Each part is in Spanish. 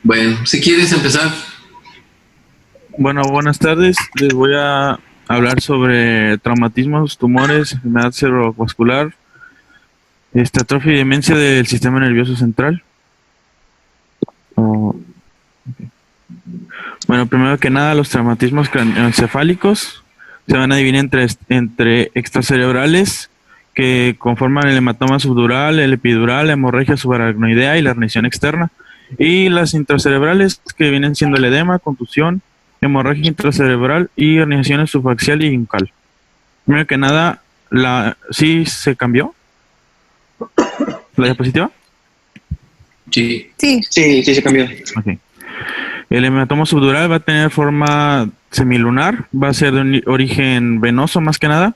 Bueno, si quieres empezar. Bueno, buenas tardes. Les voy a hablar sobre traumatismos, tumores, enfermedad cerebrovascular, atrofia y demencia del sistema nervioso central. Oh, Bueno, primero que nada, los traumatismos craneoencefálicos se van a dividir entre extracerebrales, que conforman el hematoma subdural, el epidural, la hemorragia subaracnoidea y la herniación externa, y las intracerebrales, que vienen siendo el edema, contusión, hemorragia intracerebral y herniaciones subaxial y yuncal. Primero que nada, ¿sí se cambió la diapositiva? Sí. Sí, Sí, sí se cambió. Ok. El hematoma subdural va a tener forma semilunar, va a ser de un origen venoso más que nada,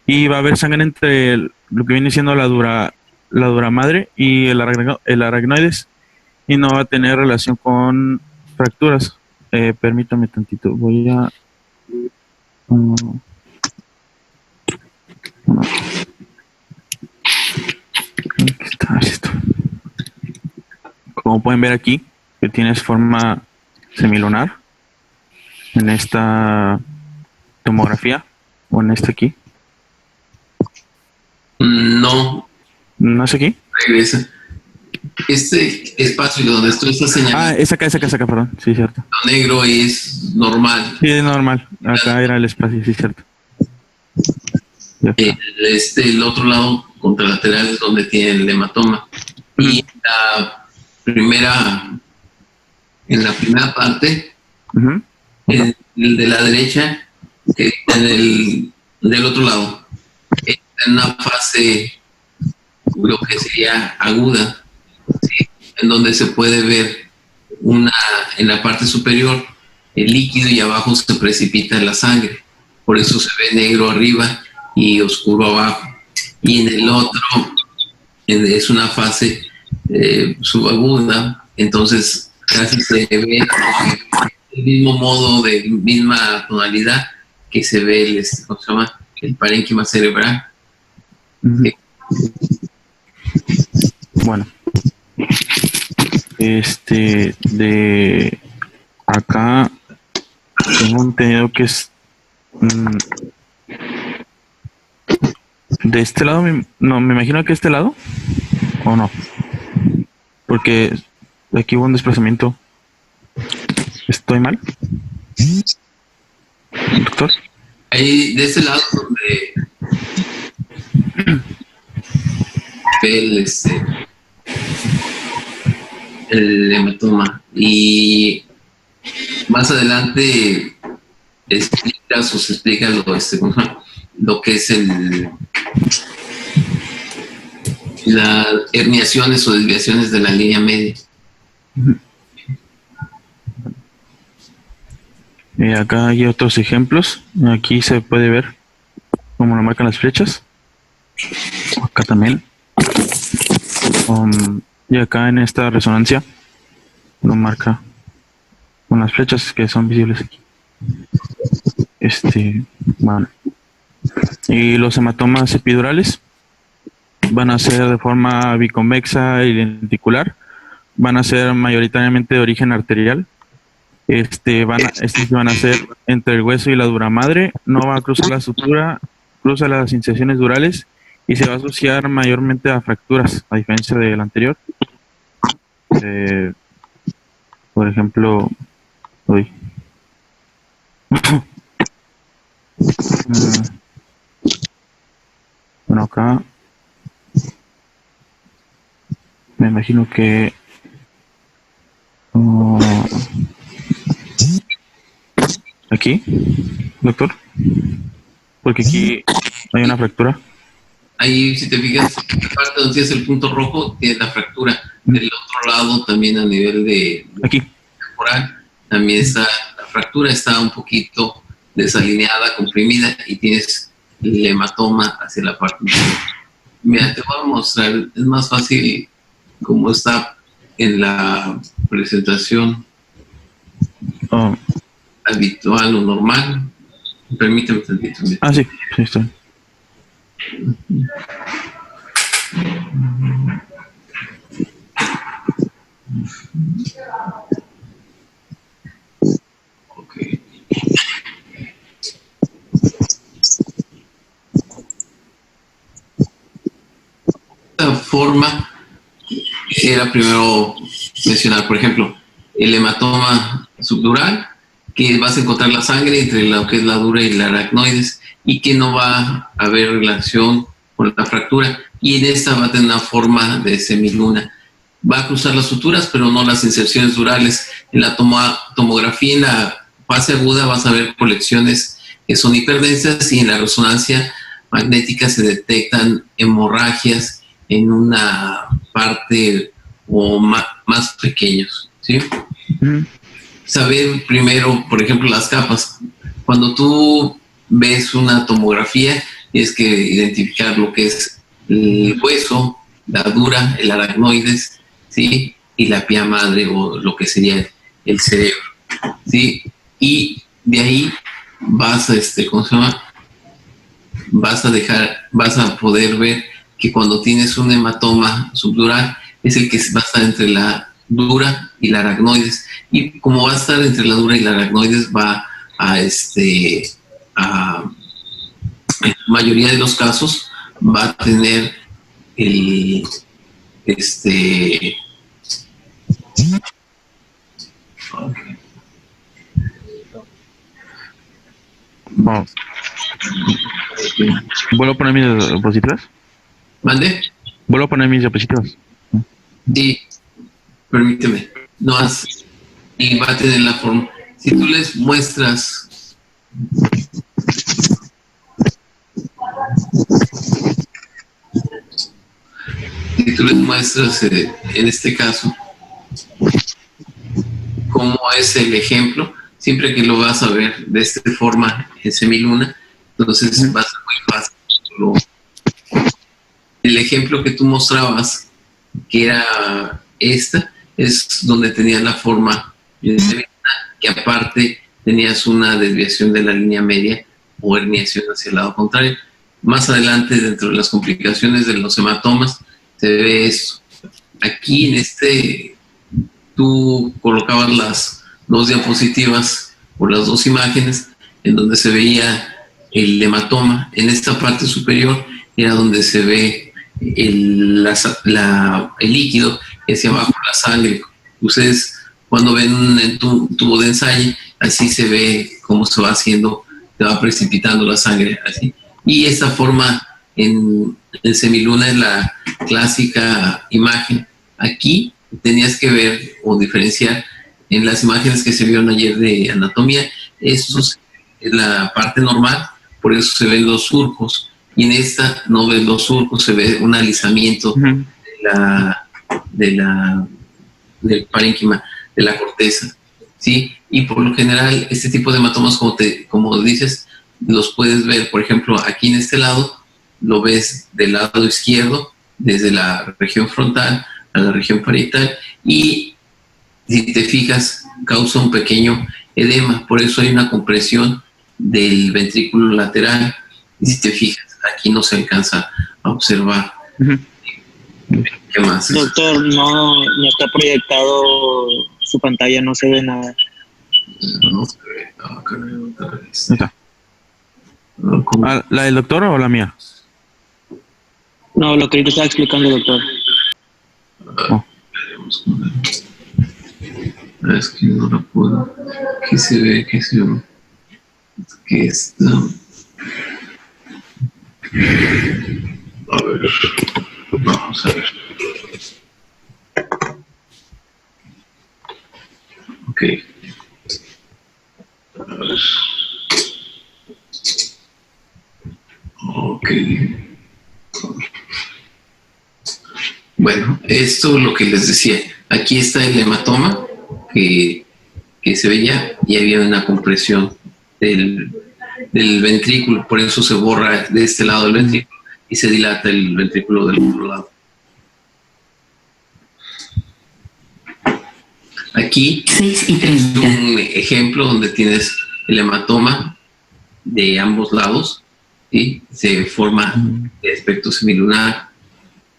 y va a haber sangre entre lo que viene siendo la dura madre y el aracnoides, y no va a tener relación con fracturas. Permítame tantito, voy a... mm, no, ¿qué está esto? Como pueden ver aquí, que tienes forma semilunar en esta tomografía, o en esta aquí. No, ¿No es aquí? regresa. Este espacio donde estoy está Ah, señalando es acá, perdón. Sí, cierto. negro es normal. Sí, es normal. Acá era el espacio, sí, cierto. Ya está. El otro lado contralateral es donde tiene el hematoma. Y primera, en la primera parte, Ujú. el de la derecha, que está del otro lado, está en una fase, lo que sería aguda, ¿sí? En donde se puede ver en la parte superior el líquido y abajo se precipita la sangre. Por eso se ve negro arriba y oscuro abajo. Y en el otro es una fase subaguda, entonces casi se ve el mismo modo de misma tonalidad que se ve ¿cómo se llama? El parénquima cerebral. Ujú. Bueno, de acá tengo entendido que es de este lado, no, me imagino que este lado, o no, porque aquí hubo un desplazamiento. ¿Estoy mal, doctor? Ahí de ese lado donde ve el hematoma y más adelante explicas o se explica lo que es las herniaciones o desviaciones de la línea media. Acá hay otros ejemplos. Aquí se puede ver cómo lo marcan las flechas. Acá también. Y acá en esta resonancia lo marca con las flechas que son visibles aquí. Bueno. Y los hematomas epidurales van a ser de forma biconvexa y lenticular. Van a ser mayoritariamente de origen arterial. Estos van a ser entre el hueso y la dura madre. No va a cruzar la sutura, cruza las incisiones durales y se va a asociar mayormente a fracturas, a diferencia del anterior. Por ejemplo, uy. Bueno, acá me imagino que aquí, doctor, porque aquí hay una fractura. Ahí, si te fijas, la parte donde es el punto rojo tiene la fractura. Del otro lado, también a nivel de Aquí. temporal, también está la fractura, está un poquito desalineada, comprimida y tienes el hematoma hacia la parte inferior. Mira, te voy a mostrar, es más fácil como está en la presentación Oh. habitual o normal. Permíteme tantito. Ah, sí, sí, está. forma era primero mencionar, por ejemplo, el hematoma subdural, que vas a encontrar la sangre entre lo que es la dura y la aracnoides y que no va a haber relación con la fractura, y en esta va a tener una forma de semiluna. Va a cruzar las suturas, pero no las inserciones durales. En la tomografía, en la fase aguda, vas a ver colecciones que son hiperdensas, y en la resonancia magnética se detectan hemorragias en una parte o más pequeños, ¿sí? Saber primero, por ejemplo, las capas. Cuando tú ves una tomografía, tienes que identificar lo que es el hueso, la dura, el aracnoides, ¿sí? Y la pía madre, o lo que sería el cerebro, ¿sí? Y de ahí vas a, ¿cómo se llama? Vas a poder ver que cuando tienes un hematoma subdural es el que va a estar entre la dura y la aracnoides, y como va a estar entre la dura y la aracnoides, va a en la mayoría de los casos va a tener el Oh. ¿Vuelvo a poner mis diapositivas? ¿Mande? ¿Vuelvo a poner mis diapositivas? Sí, permíteme. No hace. Y va a tener la forma. Si tú les muestras en este caso cómo es el ejemplo, siempre que lo vas a ver de esta forma en semiluna, entonces va a ser muy fácil. El ejemplo que tú mostrabas, que era esta, es donde tenías la forma en semiluna, que aparte tenías una desviación de la línea media o herniación hacia el lado contrario. Más adelante, dentro de las complicaciones de los hematomas, se ve esto. Aquí en tú colocabas las dos diapositivas o las dos imágenes en donde se veía el hematoma. En esta parte superior era donde se ve el líquido, y hacia abajo la sangre. Ustedes cuando ven un tubo de ensayo, así se ve cómo se va haciendo, se va precipitando la sangre, así. Y esta forma en semiluna es la clásica imagen. Aquí tenías que ver o diferenciar en las imágenes que se vieron ayer de anatomía. Esto es la parte normal, por eso se ven los surcos, y en esta no ves los surcos, se ve un alisamiento del parénquima, de la corteza, ¿sí? Y por lo general este tipo de hematomas, como dices, los puedes ver, por ejemplo, aquí en este lado, lo ves del lado izquierdo, desde la región frontal a la región parietal, y si te fijas, causa un pequeño edema, por eso hay una compresión del ventrículo lateral, y si te fijas, aquí no se alcanza a observar. ¿Qué más? Doctor, no está proyectado su pantalla, no se ve nada. No se ve. No, caray, otra vez. ¿La del doctor o la mía? No, lo que ahorita estaba explicando, doctor. Es que no la puedo. ¿Qué se ve? ¿Qué se ve? ¿Qué está? A ver. Vamos a ver. Ok. A ver. Ok. Bueno, esto es lo que les decía. Aquí está el hematoma que se veía, y había una compresión del ventrículo, por eso se borra de este lado el ventrículo y se dilata el ventrículo del otro lado. Aquí es un ejemplo donde tienes el hematoma de ambos lados, ¿sí? Se forma de aspecto semilunar,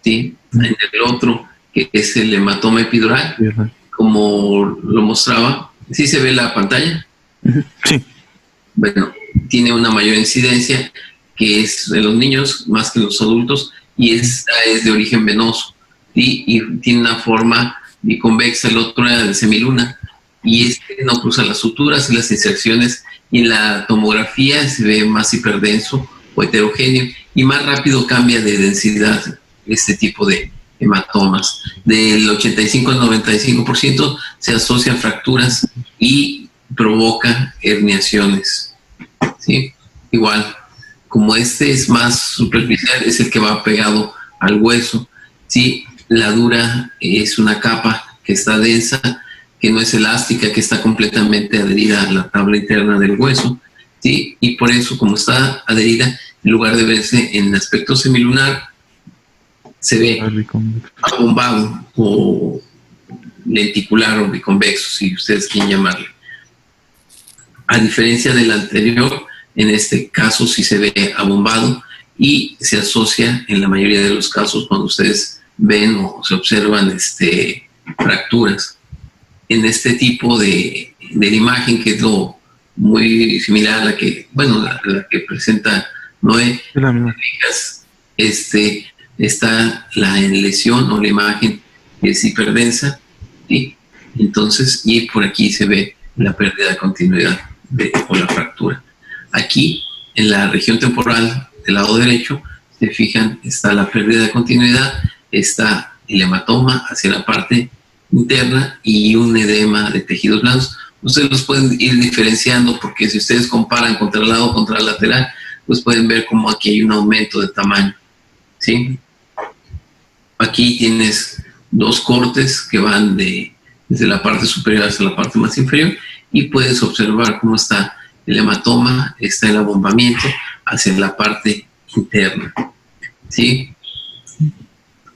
¿sí? En el otro, que es el hematoma epidural, como lo mostraba. ¿Sí se ve la pantalla? Sí. Bueno, tiene una mayor incidencia, que es en los niños más que en los adultos, y esta es de origen venoso, ¿sí? Y tiene una forma biconvexa, el otro era de semiluna, y este no cruza las suturas y las inserciones, y en la tomografía se ve más hiperdenso o heterogéneo, y más rápido cambia de densidad este tipo de hematomas. Del 85 al 95% se asocian fracturas y provoca herniaciones, ¿sí? Igual, como este es más superficial, es el que va pegado al hueso, ¿sí? La dura es una capa que está densa, que no es elástica, que está completamente adherida a la tabla interna del hueso, ¿sí? Y por eso, como está adherida, en lugar de verse en el aspecto semilunar, se ve abombado o lenticular o biconvexo, si ustedes quieren llamarle. A diferencia del anterior, en este caso sí se ve abombado y se asocia en la mayoría de los casos cuando ustedes ven o se observan fracturas. En este tipo de imagen, que es lo muy similar a la que, bueno, la que presenta Noé, está la lesión o la imagen que es hiperdensa, ¿sí? Entonces, y por aquí se ve la pérdida de continuidad o la fractura. Aquí, en la región temporal del lado derecho, se fijan, está la pérdida de continuidad, está el hematoma hacia la parte interna y un edema de tejidos blandos. Ustedes los pueden ir diferenciando, porque si ustedes comparan contra el lado contra el lateral, pues pueden ver como aquí hay un aumento de tamaño, ¿sí? Aquí tienes dos cortes que van desde la parte superior hasta la parte más inferior, y puedes observar cómo está el hematoma, está el abombamiento hacia la parte interna, ¿sí?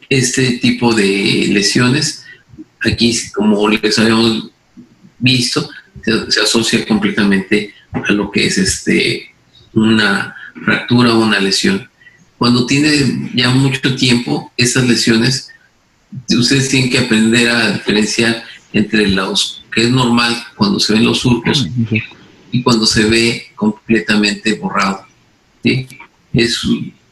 Este tipo de lesiones, aquí, como les habíamos visto, se asocia completamente a lo que es una fractura o una lesión. Cuando tiene ya mucho tiempo, estas lesiones, ustedes tienen que aprender a diferenciar entre los que es normal cuando se ven los surcos y cuando se ve completamente borrado, ¿sí? Es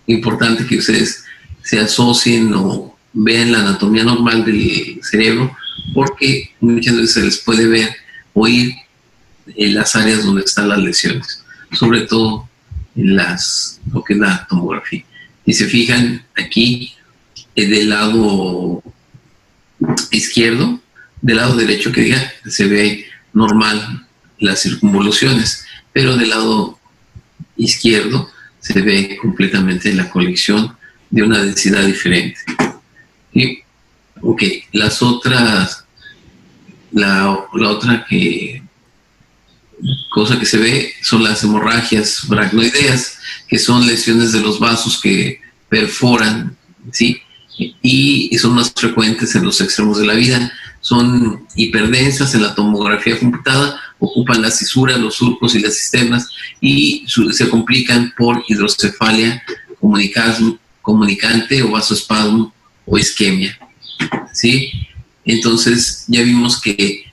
importante que ustedes se asocien o vean la anatomía normal del cerebro, porque muchas veces se les puede ver, oír en las áreas donde están las lesiones, sobre todo en lo que es la tomografía. Si se fijan aquí, del lado izquierdo, del lado derecho que diga, se ve normal las circunvoluciones, pero del lado izquierdo se ve completamente la colección de una densidad diferente. ¿Sí? Ok, las otras, la otra cosa que se ve son las hemorragias aracnoideas, que son lesiones de los vasos que perforan, ¿sí? Y son más frecuentes en los extremos de la vida. Son hiperdensas en la tomografía computada, ocupan la cisura, los surcos y las cisternas, y se complican por hidrocefalia comunicante o vasoespasmo o isquemia, ¿sí? Entonces ya vimos que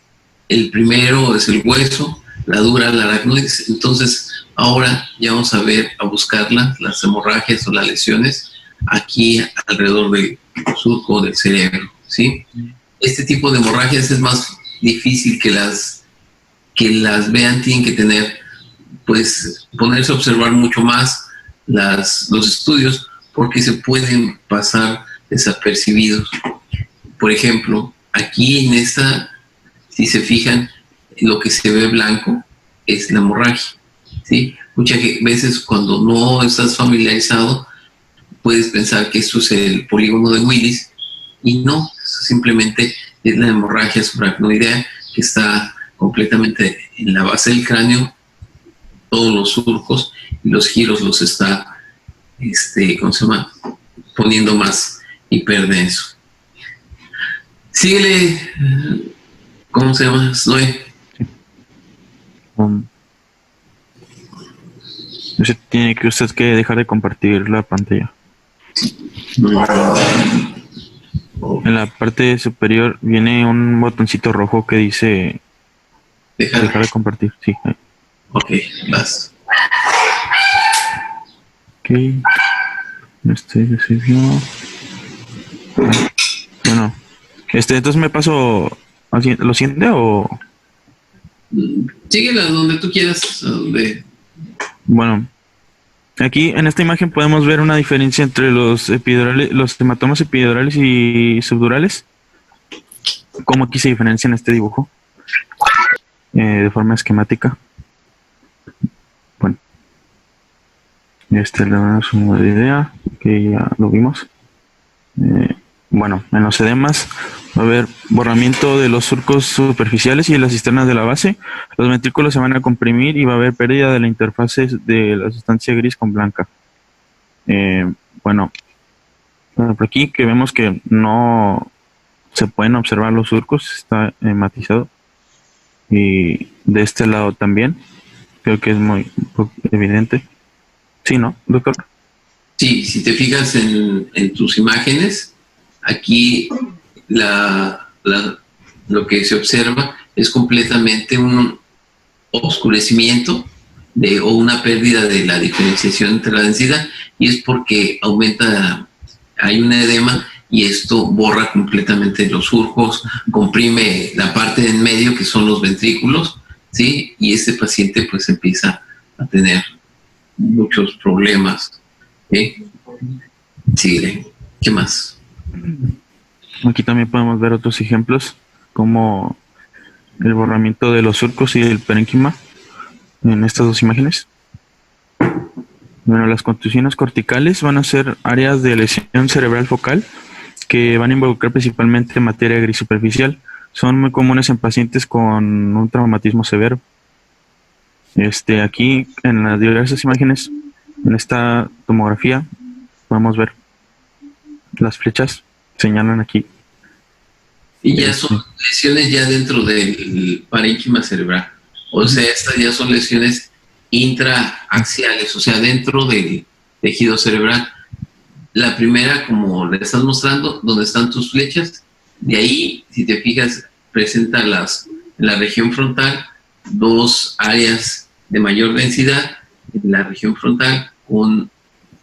el primero es el hueso, la dura, la aracnoides. Entonces ahora ya vamos a buscarla, las hemorragias o las lesiones aquí alrededor del surco del cerebro, ¿sí? Este tipo de hemorragias es más difícil que las vean, tienen que tener, pues, ponerse a observar mucho más los estudios, porque se pueden pasar desapercibidos. Por ejemplo, aquí en esta, si se fijan, lo que se ve blanco es la hemorragia, ¿sí? Muchas veces cuando no estás familiarizado, puedes pensar que esto es el polígono de Willis, y no, simplemente es la hemorragia subaracnoidea, que está completamente en la base del cráneo, todos los surcos y los giros los está, ¿cómo se llama?, poniendo más hiperdenso. Síguele, ¿cómo se llama? Noé. Tiene que usted que dejar de compartir la pantalla. En la parte superior viene un botoncito rojo que dice dejar de compartir. Sí. Ok, vas. Ok. Decidió. Bueno, entonces me paso lo siguiente o Síguela donde tú quieras, a donde... bueno, aquí en esta imagen podemos ver una diferencia entre los epidurales, los hematomas epidurales y subdurales, como aquí se diferencia en este dibujo, de forma esquemática. Bueno, le damos una idea que ya lo vimos. Bueno, en los edemas va a haber borramiento de los surcos superficiales y de las cisternas de la base. Los ventrículos se van a comprimir y va a haber pérdida de la interfase de la sustancia gris con blanca. Bueno, por aquí que vemos que no se pueden observar los surcos, está matizado. Y de este lado también, creo que es muy evidente. Sí, ¿no, doctor? Sí, si te fijas en tus imágenes, aquí lo que se observa es completamente un oscurecimiento o una pérdida de la diferenciación entre la densidad, y es porque hay un edema y esto borra completamente los surcos, comprime la parte de en medio que son los ventrículos, ¿sí? Y este paciente pues empieza a tener muchos problemas. ¿Sí? Sí, ¿qué más? Aquí también podemos ver otros ejemplos, como el borramiento de los surcos y el parénquima en estas dos imágenes. Bueno, las contusiones corticales van a ser áreas de lesión cerebral focal que van a involucrar principalmente materia gris superficial. Son muy comunes en pacientes con un traumatismo severo. Aquí en las diversas imágenes, en esta tomografía, podemos ver las flechas, señalan aquí. Y ya son lesiones ya dentro del parénquima cerebral. O sea, estas ya son lesiones intraaxiales, o sea, dentro del tejido cerebral. La primera, como le estás mostrando, donde están tus flechas, de ahí, si te fijas, presenta en la región frontal dos áreas de mayor densidad, en la región frontal, con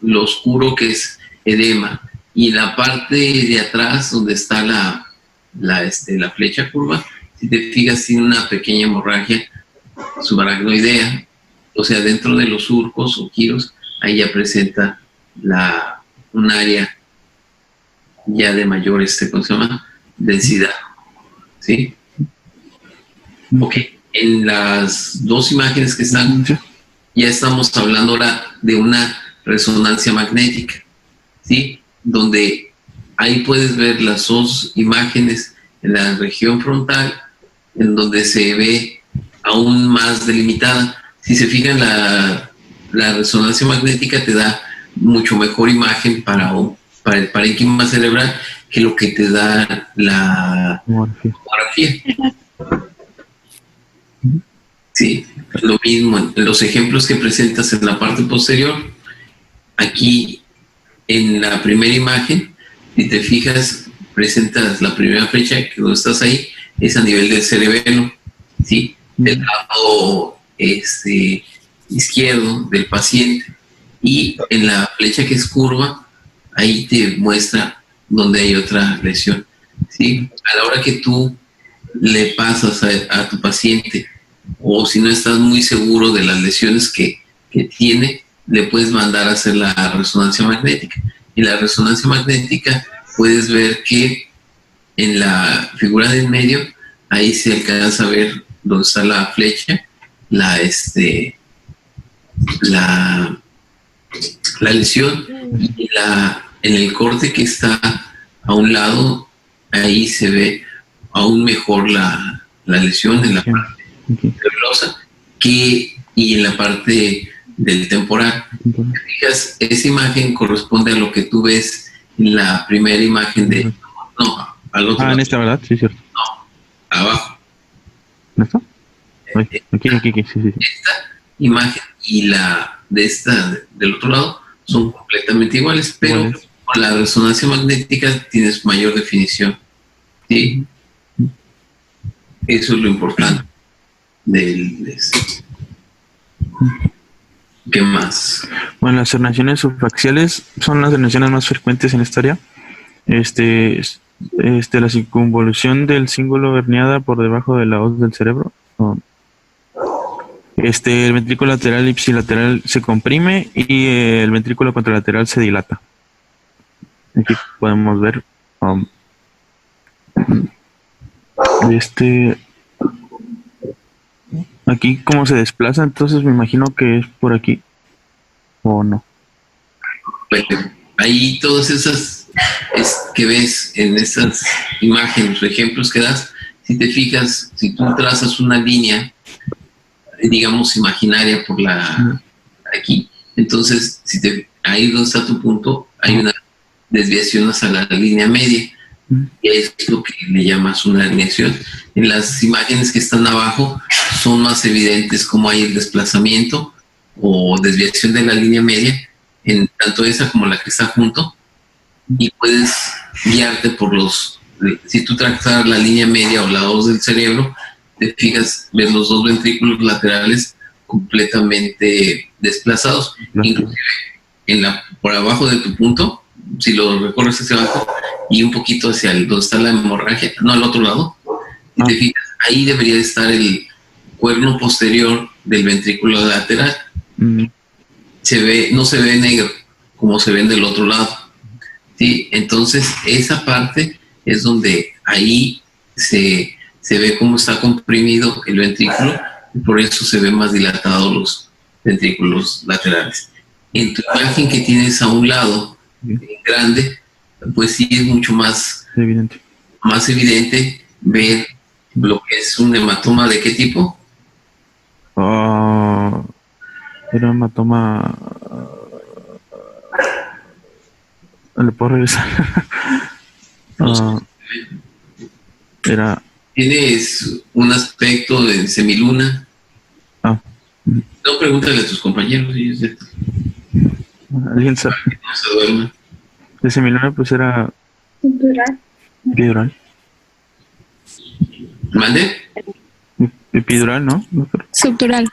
lo oscuro que es edema. Y en la parte de atrás, donde está la flecha curva, si te fijas, tiene una pequeña hemorragia subaracnoidea, o sea, dentro de los surcos o giros, ahí ya presenta un área ya de mayor, ¿cómo se llama? Densidad, ¿sí? Ok, en las dos imágenes que están, ya estamos hablando ahora de una resonancia magnética, ¿sí? Donde ahí puedes ver las dos imágenes en la región frontal, en donde se ve aún más delimitada. Si se fijan, la resonancia magnética te da mucho mejor imagen para el parénquima cerebral que lo que te da la tomografía. Sí, lo mismo. En los ejemplos que presentas en la parte posterior, aquí en la primera imagen, si te fijas, presentas la primera flecha que donde estás ahí, es a nivel del cerebelo, ¿sí? Del lado izquierdo del paciente. Y en la flecha que es curva, ahí te muestra donde hay otra lesión, ¿sí? A la hora que tú le pasas a tu paciente, o si no estás muy seguro de las lesiones que tiene, le puedes mandar a hacer la resonancia magnética. Y la resonancia magnética puedes ver que en la figura del medio, ahí se alcanza a ver dónde está la flecha, la lesión, y en el corte que está a un lado, ahí se ve aún mejor la lesión en la parte cerebrosa y en la parte del temporal. Fijas, esa imagen corresponde a lo que tú ves en la primera imagen de... No, al otro lado. En esta, ¿verdad? Sí, cierto. No, abajo. ¿No está? Aquí, sí. Esta imagen y la de esta del otro lado son completamente iguales, pero con la resonancia magnética tienes mayor definición. ¿Sí? Eso es lo importante del ¿Qué más? Bueno, las herniaciones subfaciales son las herniaciones más frecuentes en esta área. La circunvolución del cíngulo herniada por debajo de la hoz del cerebro. El ventrículo lateral ipsilateral se comprime y el ventrículo contralateral se dilata. Aquí podemos ver este aquí cómo se desplaza, entonces me imagino que es por aquí o no. Bueno, ahí todas esas que ves en esas imágenes, ejemplos que das, si te fijas, si tú trazas una línea, digamos, imaginaria por la aquí, entonces ahí donde está tu punto, hay una desviación hacia la línea media. Y es lo que le llamas una herniación. En las imágenes que están abajo son más evidentes cómo hay el desplazamiento o desviación de la línea media, en tanto esa como la que está junto, y puedes guiarte por si tú trazas la línea media o la 2 del cerebro, te fijas, ves los dos ventrículos laterales completamente desplazados, inclusive por abajo de tu punto, si lo recorres hacia abajo y un poquito hacia donde está la hemorragia, no al otro lado, si te fijas, ahí debería de estar el cuerno posterior del ventrículo lateral. No se ve negro como se ve del otro lado. ¿Sí? Entonces, esa parte es donde ahí se ve cómo está comprimido el ventrículo y por eso se ven más dilatados los ventrículos laterales. En tu imagen que tienes a un lado, grande, pues sí es mucho más evidente ver lo que es un hematoma. ¿De qué tipo? Era un hematoma. ¿Le puedo regresar? ¿Tienes un aspecto de semiluna? No, pregúntale a tus compañeros. ¿Alguien sabe? No se duerme. De semiluna pues era epidural. ¿Mande? Epidural, ¿no? Subdural.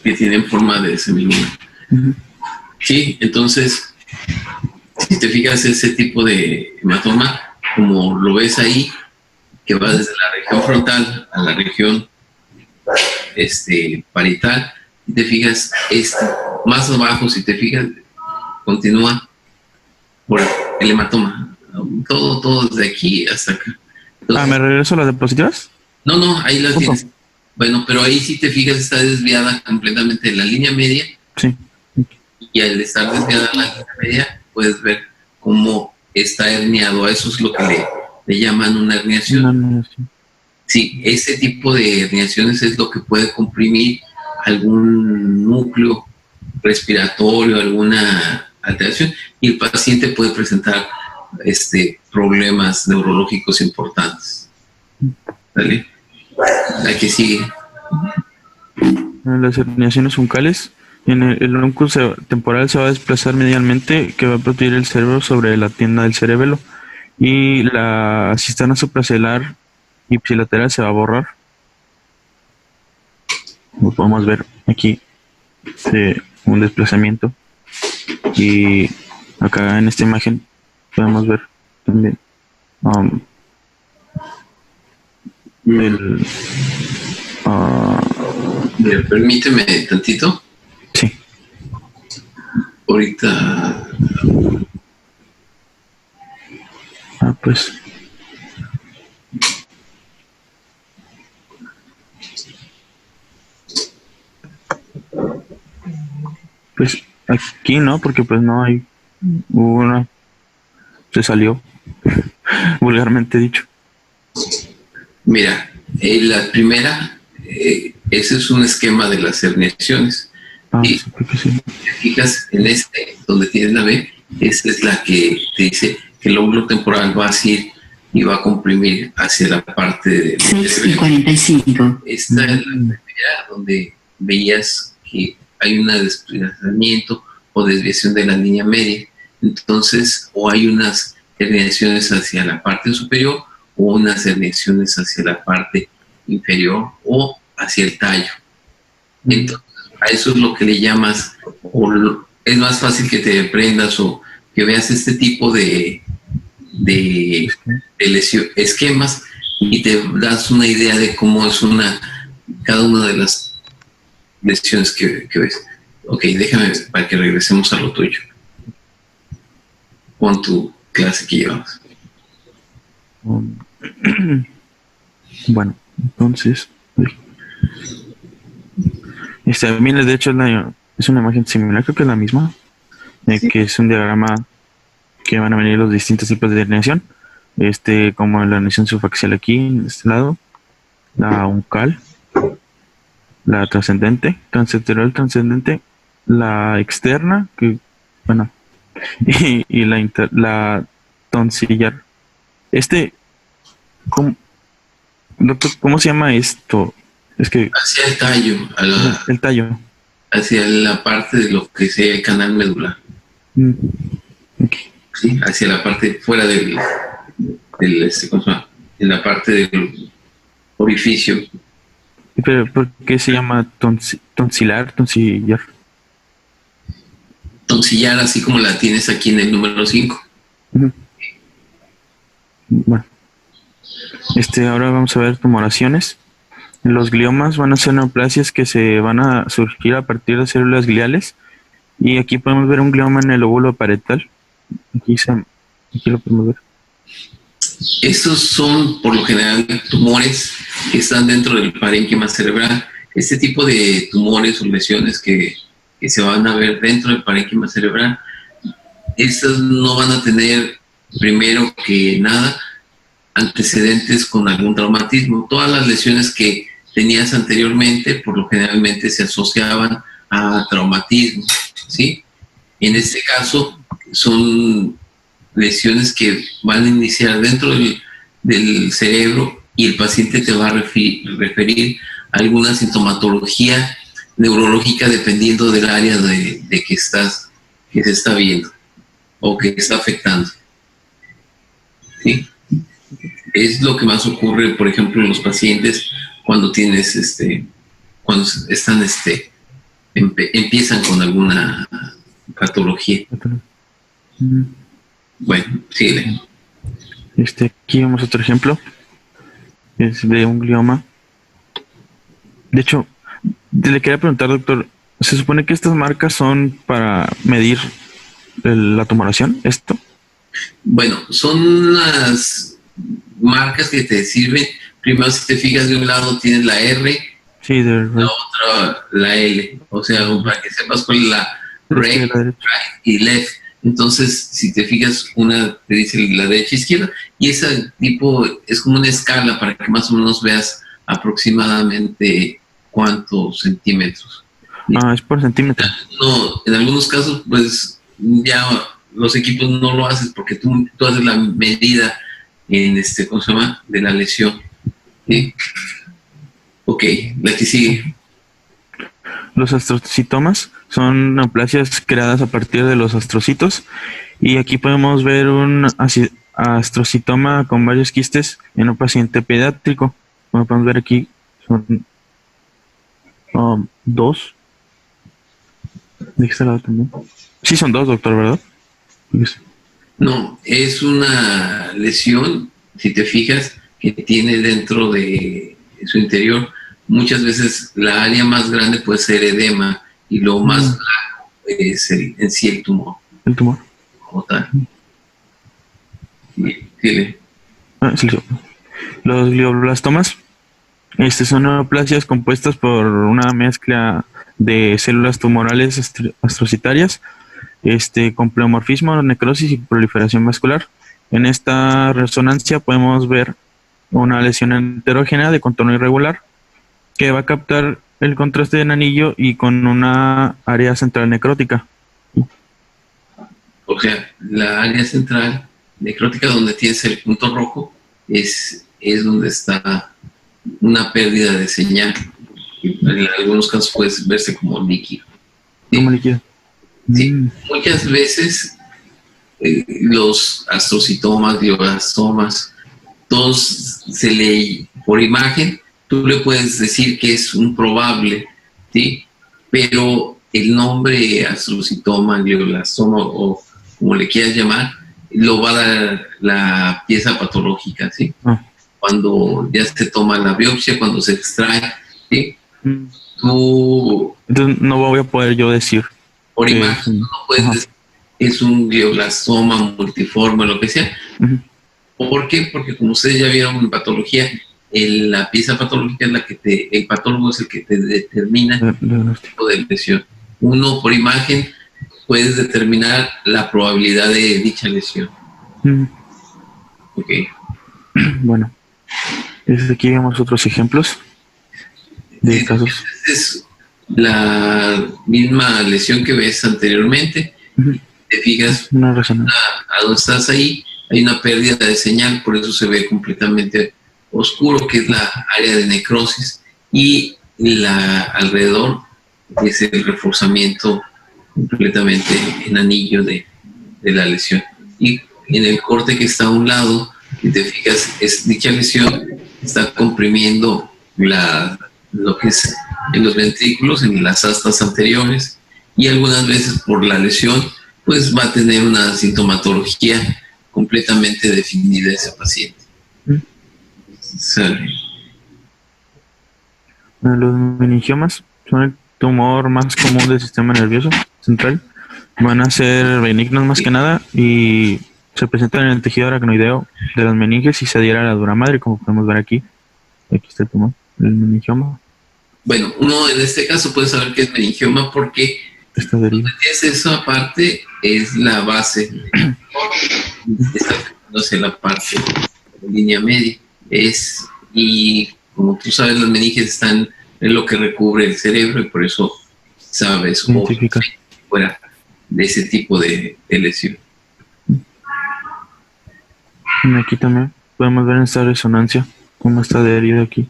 Que tienen forma de semiluna. Sí, entonces, si te fijas ese tipo de hematoma, como lo ves ahí, que va desde la región frontal a la región parietal, y te fijas, más abajo, si te fijas, continúa por el hematoma. Todo desde aquí hasta acá. Entonces, ¿me regreso a las diapositivas? No, ahí las tienes. Bueno, pero ahí si te fijas está desviada completamente de la línea media. Sí. Y al estar desviada la línea media, puedes ver cómo está herniado. A eso es lo que le llaman una herniación. Sí, ese tipo de herniaciones es lo que puede comprimir algún núcleo respiratorio, alguna alteración, y el paciente puede presentar problemas neurológicos importantes. ¿Vale? La que sigue. Las herniaciones funcales. El ónculo temporal se va a desplazar medialmente, que va a proteger el cerebro sobre la tienda del cerebelo, y la cisterna supracelular ipsilateral se va a borrar. Lo podemos ver aquí, un desplazamiento, y acá en esta imagen podemos ver también permíteme tantito. Sí. Ahorita. Pues. Pues aquí no, porque pues no hay. Se salió, vulgarmente dicho. Mira, la primera, ese es un esquema de las herniaciones. Y Sí, porque sí. te fijas en donde tienes la B, esa es la que te dice que el lóbulo temporal va a ir y va a comprimir hacia la parte de 6:45. Esta es la primera donde veías que hay un desplazamiento o desviación de la línea media. Entonces, o hay unas herniaciones hacia la parte superior o unas herniaciones hacia la parte inferior o hacia el tallo. Entonces, a eso es lo que le llamas, es más fácil que te prendas o que veas este tipo de esquemas y te das una idea de cómo es cada una de las lesiones que ves. Ok, déjame para que regresemos a lo tuyo. Con tu clase que llevabas. Bueno, entonces, miren, de hecho es una imagen similar, creo que es la misma, Sí. que es un diagrama que van a venir los distintos tipos de herniación, como la herniación subfacial aquí, en este lado, la uncal, la trascendente, transeteral trascendente, la externa, que, bueno, y la tonsillar. ¿Cómo, doctor, cómo se llama esto? Es que Hacia el tallo, el tallo. hacia la parte de lo que sea el canal medular. Ok. ¿Sí? Hacia la parte fuera ¿cómo se llama? En la parte del orificio. Pero ¿por qué se llama tonsillar? Tonsillar, así como la tienes aquí en el número 5. Ujú. Bueno, ahora vamos a ver tumoraciones. Los gliomas van a ser neoplasias que se van a surgir a partir de células gliales. Y aquí podemos ver un glioma en el óvulo parietal. Aquí lo podemos ver. Estos son, por lo general, tumores que están dentro del parénquima cerebral. Este tipo de tumores o lesiones que se van a ver dentro del parénquima cerebral, estas no van a tener, primero que nada, antecedentes con algún traumatismo. Todas las lesiones que tenías anteriormente, por lo generalmente se asociaban a traumatismo, ¿sí? En este caso, son lesiones que van a iniciar dentro del cerebro y el paciente te va a referir a alguna sintomatología neurológica dependiendo del área de que se está viendo o que está afectando. ¿Sí? Es lo que más ocurre, por ejemplo, en los pacientes cuando cuando están empiezan con alguna patología. Bueno, sí. Aquí vemos otro ejemplo. Es de un glioma. De hecho, le quería preguntar, doctor, ¿se supone que estas marcas son para medir la tumoración? ¿Esto? Bueno, son las marcas que te sirven. Primero, si te fijas, de un lado tienes la R, Sí, de la otra la L. O sea, para que sepas cuál es la right y left. Entonces, si te fijas, una te dice la derecha e izquierda, y ese tipo es como una escala para que más o menos veas aproximadamente cuántos centímetros. es por centímetro. No, en algunos casos, pues ya los equipos no lo haces porque tú haces la medida ¿cómo se llama? De la lesión. ¿Sí? Ok, la que sigue. Los astrocitomas son neoplasias creadas a partir de los astrocitos. Y aquí podemos ver un astrocitoma con varios quistes en un paciente pediátrico. Como podemos ver aquí, son dos. ¿De este lado también? Sí, son dos, doctor, ¿verdad? No, es una lesión, si te fijas, que tiene dentro de su interior. Muchas veces la área más grande puede ser edema y lo más blanco es en sí el tumor. El tumor. Como tal. Sí. Sí. Los glioblastomas son neoplasias compuestas por una mezcla de células tumorales astrocitarias con pleomorfismo, necrosis y proliferación vascular. En esta resonancia podemos ver una lesión heterógena de contorno irregular que va a captar el contraste del anillo y con una área central necrótica. O sea, la área central necrótica donde tienes el punto rojo es donde está una pérdida de señal. En algunos casos puede verse como líquido. ¿Sí? Como líquido. Sí, muchas veces los astrocitomas, glioblastomas, todos por imagen, tú le puedes decir que es un probable ¿sí? Pero el nombre astrocitoma, glioblastoma o como le quieras llamar, lo va a dar la pieza patológica, ¿sí? Ah. Cuando ya se toma la biopsia, cuando se extrae, ¿sí? Mm. Tú, Entonces no voy a poder yo decir por que imagen, no puedes ajá. decir es un glioblastoma multiforme, lo que sea. Ujú. ¿Por qué? Porque como ustedes ya vieron en patología, la pieza patológica es la que el patólogo es el que te determina el Diagnóstico. tipo de lesión. Uno, por imagen, puedes determinar la probabilidad de dicha lesión. Mm. Ok. Bueno, desde aquí vemos otros ejemplos de casos. Es la misma lesión que ves anteriormente. Ujú. Te fijas Una resonancia. a donde estás ahí, hay una pérdida de señal, por eso se ve completamente oscuro, que es la área de necrosis, y alrededor es el reforzamiento completamente en anillo de la lesión. Y en el corte que está a un lado, si te fijas, dicha lesión está comprimiendo lo que es en los ventrículos, en las astas anteriores, y algunas veces por la lesión, pues va a tener una sintomatología completamente definida ese paciente. ¿Sale? Los meningiomas son el tumor más común del sistema nervioso central. Van a ser benignos más que nada y se presentan en el tejido aracnoideo de las meninges y se adhiere a la dura madre, como podemos ver aquí. Aquí está el tumor, el meningioma. Bueno, uno en este caso puede saber que es meningioma porque Está adherido. es esa parte, es la base, está hacia la parte de línea media. Y como tú sabes, las meninges están en lo que recubre el cerebro y por eso sabes o Identifica. fuera de ese tipo de lesión. Y aquí también podemos ver en esta resonancia cómo está adherido aquí.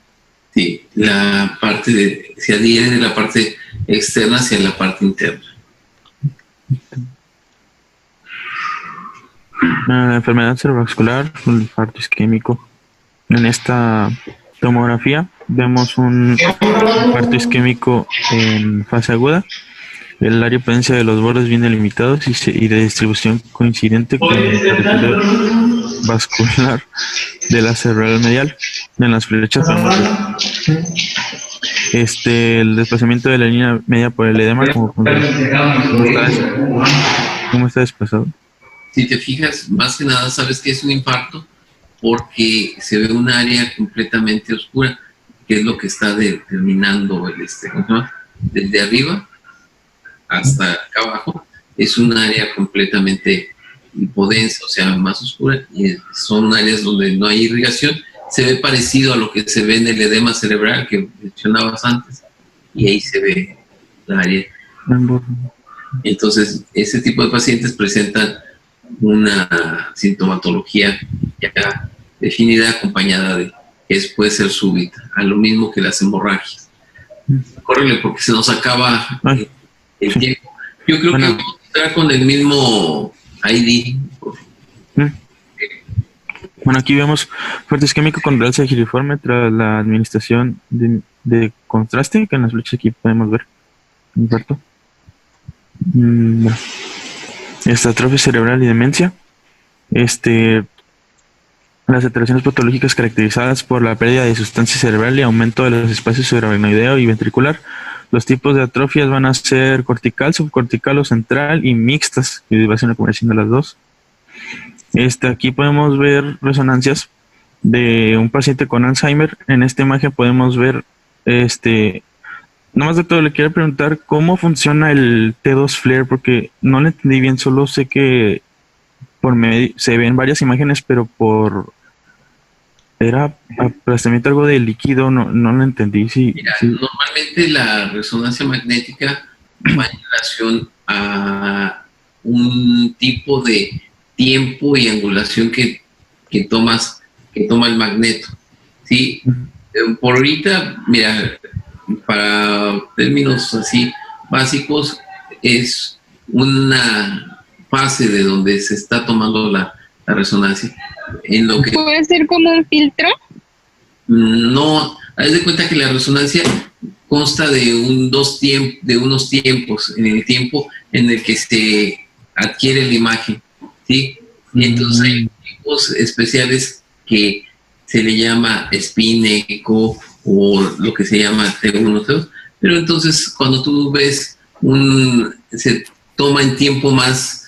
Sí, la parte se adhiere de la parte externa hacia la parte interna. La enfermedad cerebrovascular, el infarto isquémico. En esta tomografía vemos un infarto isquémico en fase aguda. El área de potencia de los bordes bien delimitados y de distribución coincidente con el territorio vascular de la cerebral medial. En las flechas podemos ver el desplazamiento de la línea media por el edema, cómo está desplazado. Si te fijas, más que nada sabes que es un infarto porque se ve un área completamente oscura, que es lo que está determinando ¿no? Desde arriba hasta acá abajo, es un área completamente hipodensa, o sea, más oscura, y son áreas donde no hay irrigación. Se ve parecido a lo que se ve en el edema cerebral que mencionabas antes, y ahí se ve la área. Entonces, ese tipo de pacientes presentan una sintomatología ya definida, acompañada de que puede ser súbita, a lo mismo que las hemorragias. Córrele porque se nos acaba el tiempo. Yo creo que vamos a entrar con el mismo ID. Bueno, aquí vemos infarto isquémico con realce giriforme tras la administración de contraste, que en las flechas aquí podemos ver. Infarto. Bueno. Atrofia cerebral y demencia. Las alteraciones patológicas caracterizadas por la pérdida de sustancia cerebral y aumento de los espacios subaracnoideo y ventricular. Los tipos de atrofias van a ser cortical, subcortical o central y mixtas, que va a ser una combinación de las dos. Aquí podemos ver resonancias de un paciente con Alzheimer. En esta imagen podemos ver, nomás doctor, le quiero preguntar cómo funciona el T2 FLAIR, porque no lo entendí bien, solo sé que se ven varias imágenes, pero era aplastamiento algo de líquido, no lo entendí. Mira, normalmente la resonancia magnética va en relación a un tipo de tiempo y angulación que toma el magneto. ¿Sí? Por ahorita, mira, para términos así básicos, es una fase de donde se está tomando la resonancia. En lo que ¿Puede ser como un filtro? no, haz de cuenta que la resonancia consta de de unos tiempos, en el tiempo en el que se adquiere la imagen, ¿sí? Y entonces hay tipos especiales que se le llama spin, eco o lo que se llama T1, T2, pero entonces cuando tú ves se toma en tiempo más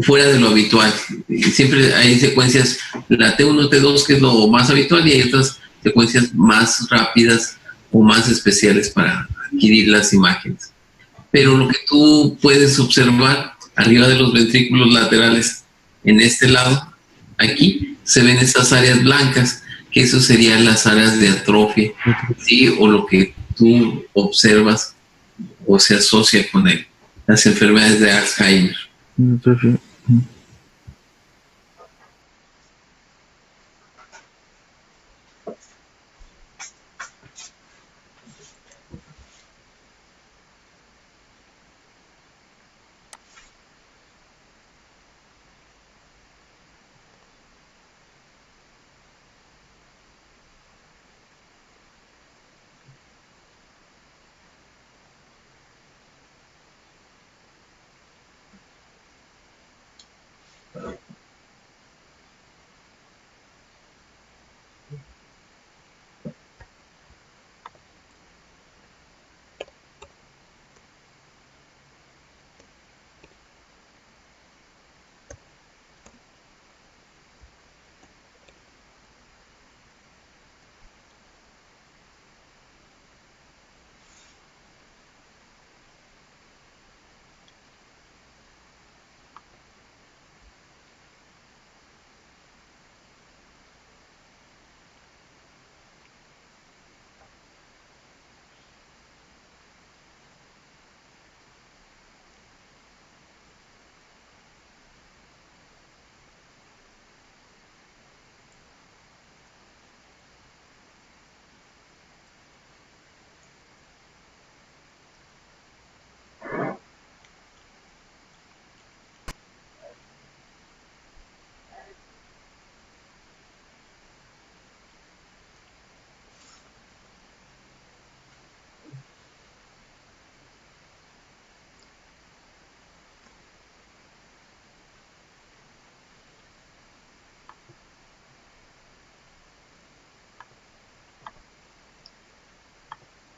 fuera de lo habitual. Siempre hay secuencias, la T1, T2 que es lo más habitual, y hay otras secuencias más rápidas o más especiales para adquirir las imágenes. Pero lo que tú puedes observar arriba de los ventrículos laterales, en este lado, aquí, se ven esas áreas blancas, que eso serían las áreas de atrofia, ¿sí? O lo que tú observas o se asocia con las enfermedades de Alzheimer. Entonces,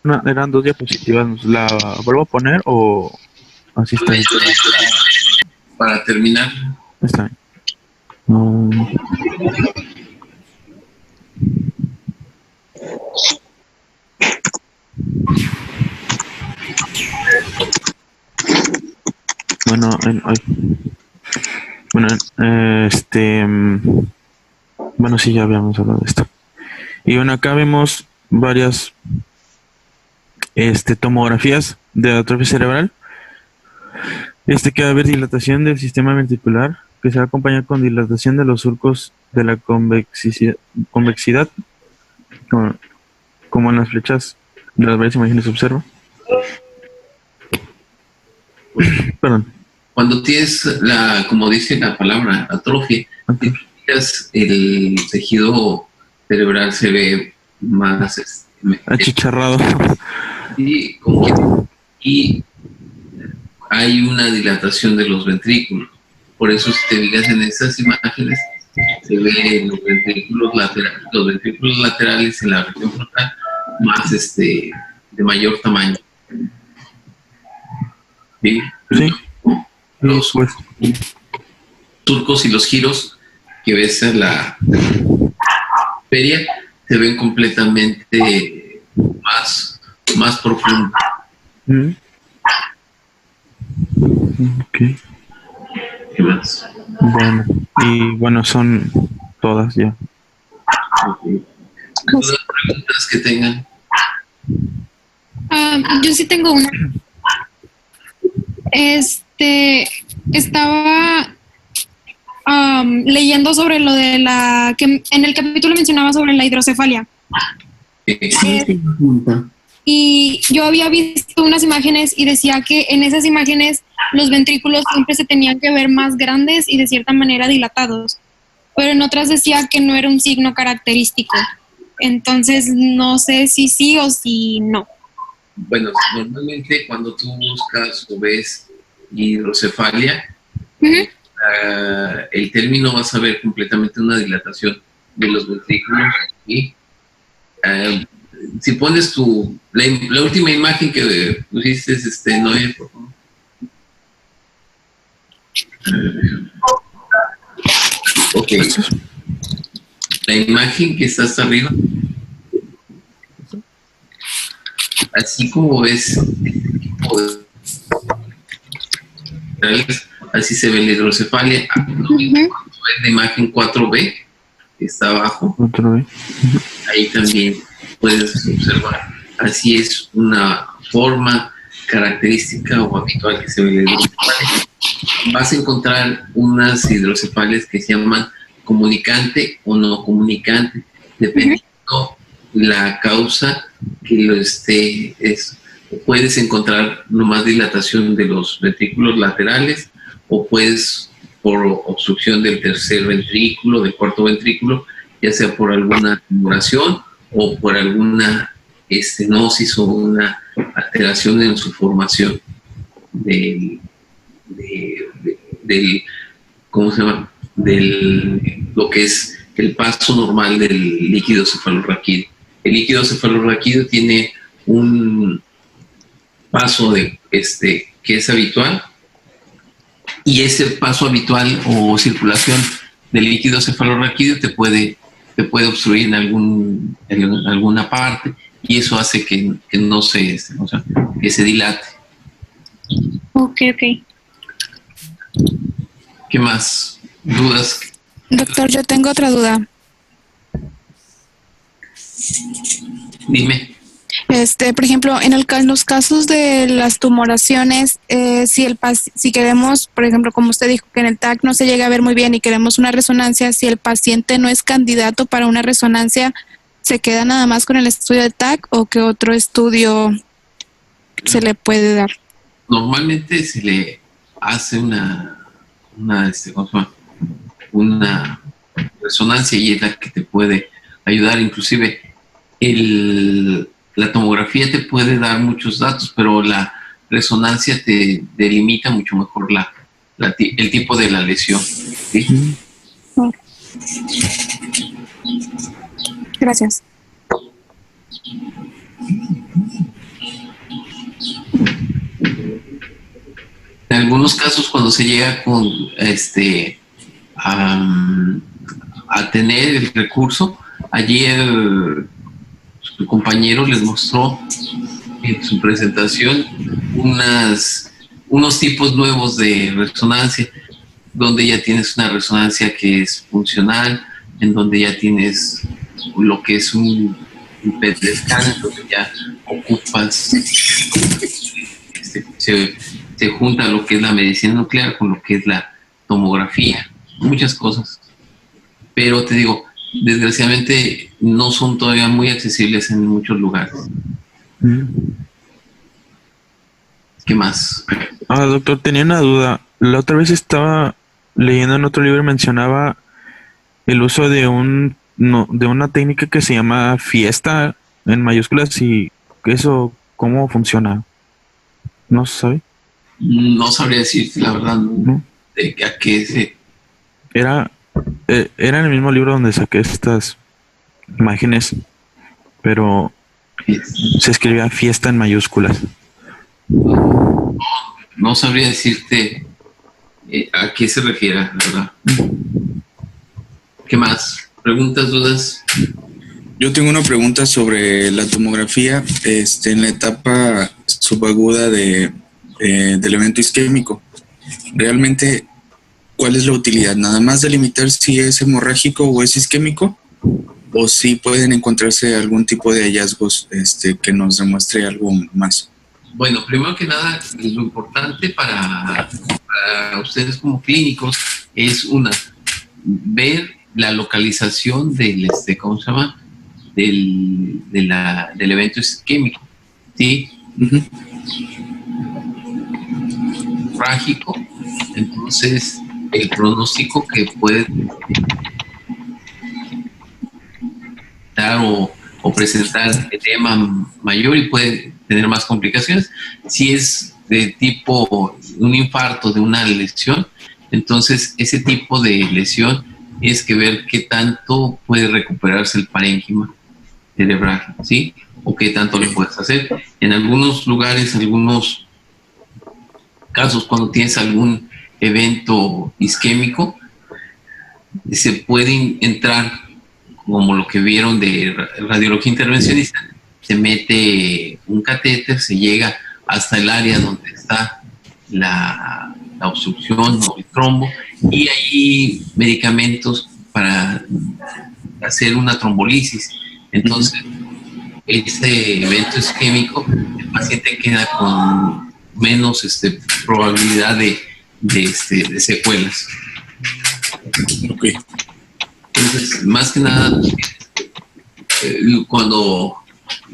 no, eran 2 diapositivas. ¿La vuelvo a poner o así está bien? Para terminar, Está bien. Mm, bueno, bueno, bueno, sí, ya habíamos hablado de esto. Y bueno, acá vemos varias tomografías de atrofia cerebral. Que va a haber dilatación del sistema ventricular, que se va a acompañar con dilatación de los surcos de la convexidad, como en las flechas de las varias imágenes se observa. Perdón. cuando tienes como dice la palabra, atrofia, Okay. el tejido cerebral se ve más Achicharrado. y, y hay una dilatación de los ventrículos. Por eso, si te fijas en estas imágenes, se ve los ventrículos laterales en la región frontal más de mayor tamaño. ¿Sí? Sí. Los Pues, surcos y los giros que ves en la feria se ven completamente más profundos. ok. ¿Qué más? Bueno, y bueno, son todas ya. ¿Algunas preguntas que tengan? Yo sí tengo una. Estaba leyendo sobre lo de que en el capítulo mencionaba sobre la hidrocefalia. Sí. Sí, punto. Y yo había visto unas imágenes y decía que en esas imágenes los ventrículos siempre se tenían que ver más grandes y de cierta manera dilatados, pero en otras decía que no era un signo característico. Entonces no sé si sí o si no. Bueno, normalmente cuando tú buscas o ves hidrocefalia, Ujú. el término vas a ver completamente una dilatación de los ventrículos. ¿Sí? Ah, si pones la última imagen que pusiste, Noé, por favor. Ok, la imagen que está hasta arriba, así como ves este tipo de así se ve la hidrocefalia. La imagen 4B que está abajo, Otro vez. ahí también puedes observar. Así es una forma característica o habitual que se ve la hidrocefalia. Vas a encontrar unas hidrocefalias que se llaman comunicante o no comunicante, dependiendo la causa que lo esté. Puedes encontrar nomás dilatación de los ventrículos laterales o puedes por obstrucción del tercer ventrículo, del cuarto ventrículo, ya sea por alguna tumoración o por alguna estenosis o una alteración en su formación del ¿cómo se llama? Lo que es el paso normal del líquido cefalorraquídeo. El líquido cefalorraquídeo tiene un paso que es habitual, y ese paso habitual o circulación del líquido cefalorraquídeo te puede obstruir en alguna parte, y eso hace que no se, o sea, que se dilate. Ok. ¿Qué más? ¿Dudas? Doctor, yo tengo otra duda. Dime. Por ejemplo, en los casos de las tumoraciones, si queremos, por ejemplo, como usted dijo, que en el TAC no se llega a ver muy bien y queremos una resonancia, si el paciente no es candidato para una resonancia, ¿se queda nada más con el estudio del TAC o qué otro estudio se le puede dar? Normalmente se le hace ¿cómo se llama? Una resonancia, y es la que te puede ayudar. Inclusive la tomografía te puede dar muchos datos, pero la resonancia te delimita mucho mejor el tipo de la lesión. ¿Sí? Gracias. En algunos casos, cuando se llega con a tener el recurso, ayer su compañero les mostró en su presentación unos tipos nuevos de resonancia, donde ya tienes una resonancia que es funcional, en donde ya tienes lo que es un PET scan, donde ya ocupas, se junta lo que es la medicina nuclear con lo que es la tomografía, muchas cosas. Pero te digo, desgraciadamente no son todavía muy accesibles en muchos lugares. ¿Qué más? Doctor, tenía una duda. La otra vez estaba leyendo en otro libro, mencionaba el uso de de una técnica que se llama fiesta en mayúsculas, y eso, ¿cómo funciona? ¿No se sabe? No sabría decirte la verdad, ¿No? de a qué se... Era en el mismo libro donde saqué estas imágenes, pero se escribía fiesta en mayúsculas. No sabría decirte a qué se refiere, la verdad. ¿Qué más? ¿Preguntas, dudas? Yo tengo una pregunta sobre la tomografía en la etapa subaguda del evento isquémico. Realmente, ¿cuál es la utilidad? ¿Nada más delimitar si es hemorrágico o es isquémico? ¿O si pueden encontrarse algún tipo de hallazgos que nos demuestre algo más? Bueno, primero que nada, lo importante para ustedes como clínicos es ver la localización del ¿cómo se llama? Del evento isquémico, ¿sí? Uh-huh. Hemorrágico, entonces el pronóstico que puede dar o presentar edema mayor, y puede tener más complicaciones. Si es de tipo un infarto, de una lesión, entonces ese tipo de lesión es que ver qué tanto puede recuperarse el parénquima cerebral, ¿sí? O qué tanto le puedes hacer. En algunos lugares, algunos casos, cuando tienes algún evento isquémico, se puede entrar, como lo que vieron de radiología intervencionista, se mete un catéter, se llega hasta el área donde está la obstrucción o el trombo, y hay medicamentos para hacer una trombolisis. Entonces, este evento isquémico, el paciente queda con menos probabilidad de secuelas. Ok. Entonces, más que nada, cuando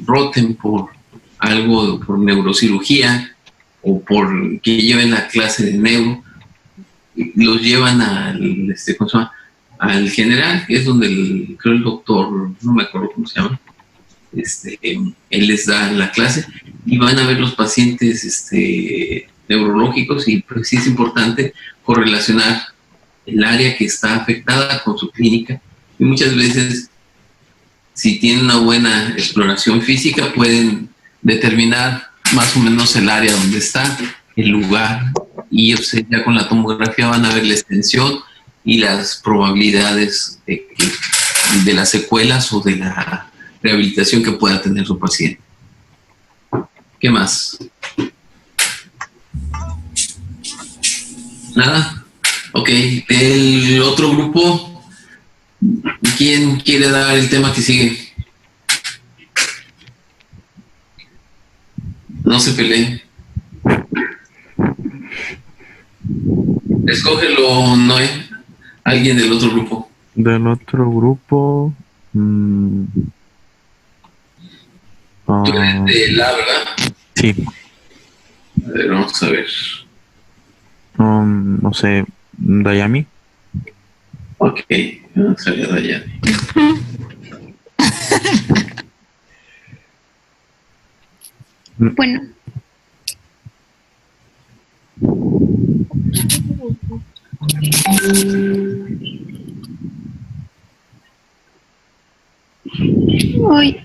roten por algo, por neurocirugía o por que lleven la clase de neuro, los llevan al, ¿cómo se llama? Al general, que es donde creo el doctor, no me acuerdo cómo se llama, él les da la clase y van a ver los pacientes neurológicos, y pues sí es importante correlacionar el área que está afectada con su clínica, y muchas veces, si tienen una buena exploración física, pueden determinar más o menos el área donde está, el lugar, y ya con la tomografía van a ver la extensión y las probabilidades de las secuelas o de la rehabilitación que pueda tener su paciente. ¿Qué más? ¿Nada? Ok, el otro grupo, ¿quién quiere dar el tema que sigue? No se peleen. Escógelo, Noé. Alguien del otro grupo. Del otro grupo. Tú eres de la, ¿verdad? Sí. A ver, vamos a ver. No sé, Dayami. Ok, vamos a ver a Dayami. Bueno. Hoy.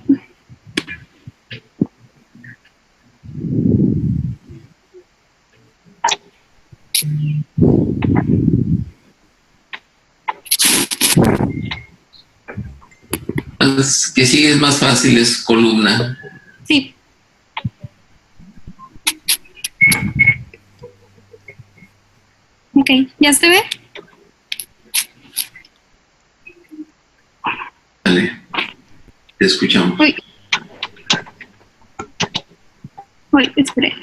Que sigue es más fácil, es columna. Sí. Ok, ¿ya se ve? Dale, te escuchamos. Uy, espere.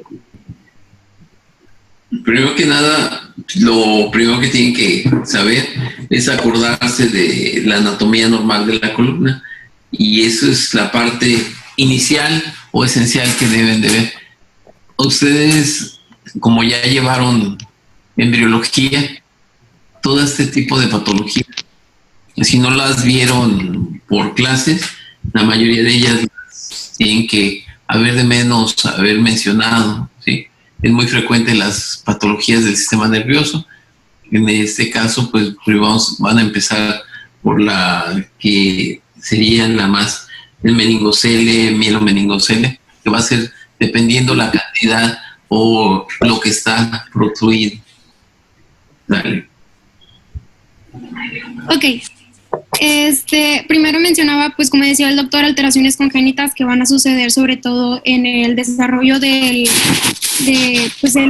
Primero que nada, lo primero que tienen que saber es acordarse de la anatomía normal de la columna, y eso es la parte inicial o esencial que deben de ver. Ustedes, como ya llevaron embriología, todo este tipo de patología, si no las vieron por clases, la mayoría de ellas tienen que haber mencionado, ¿sí? Es muy frecuente las patologías del sistema nervioso. En este caso, pues van a empezar por la que sería la más, el meningocele, mielomeningocele, que va a ser dependiendo la cantidad o lo que está protruido. Dale. Ok. Primero mencionaba, pues como decía el doctor, alteraciones congénitas que van a suceder sobre todo en el desarrollo del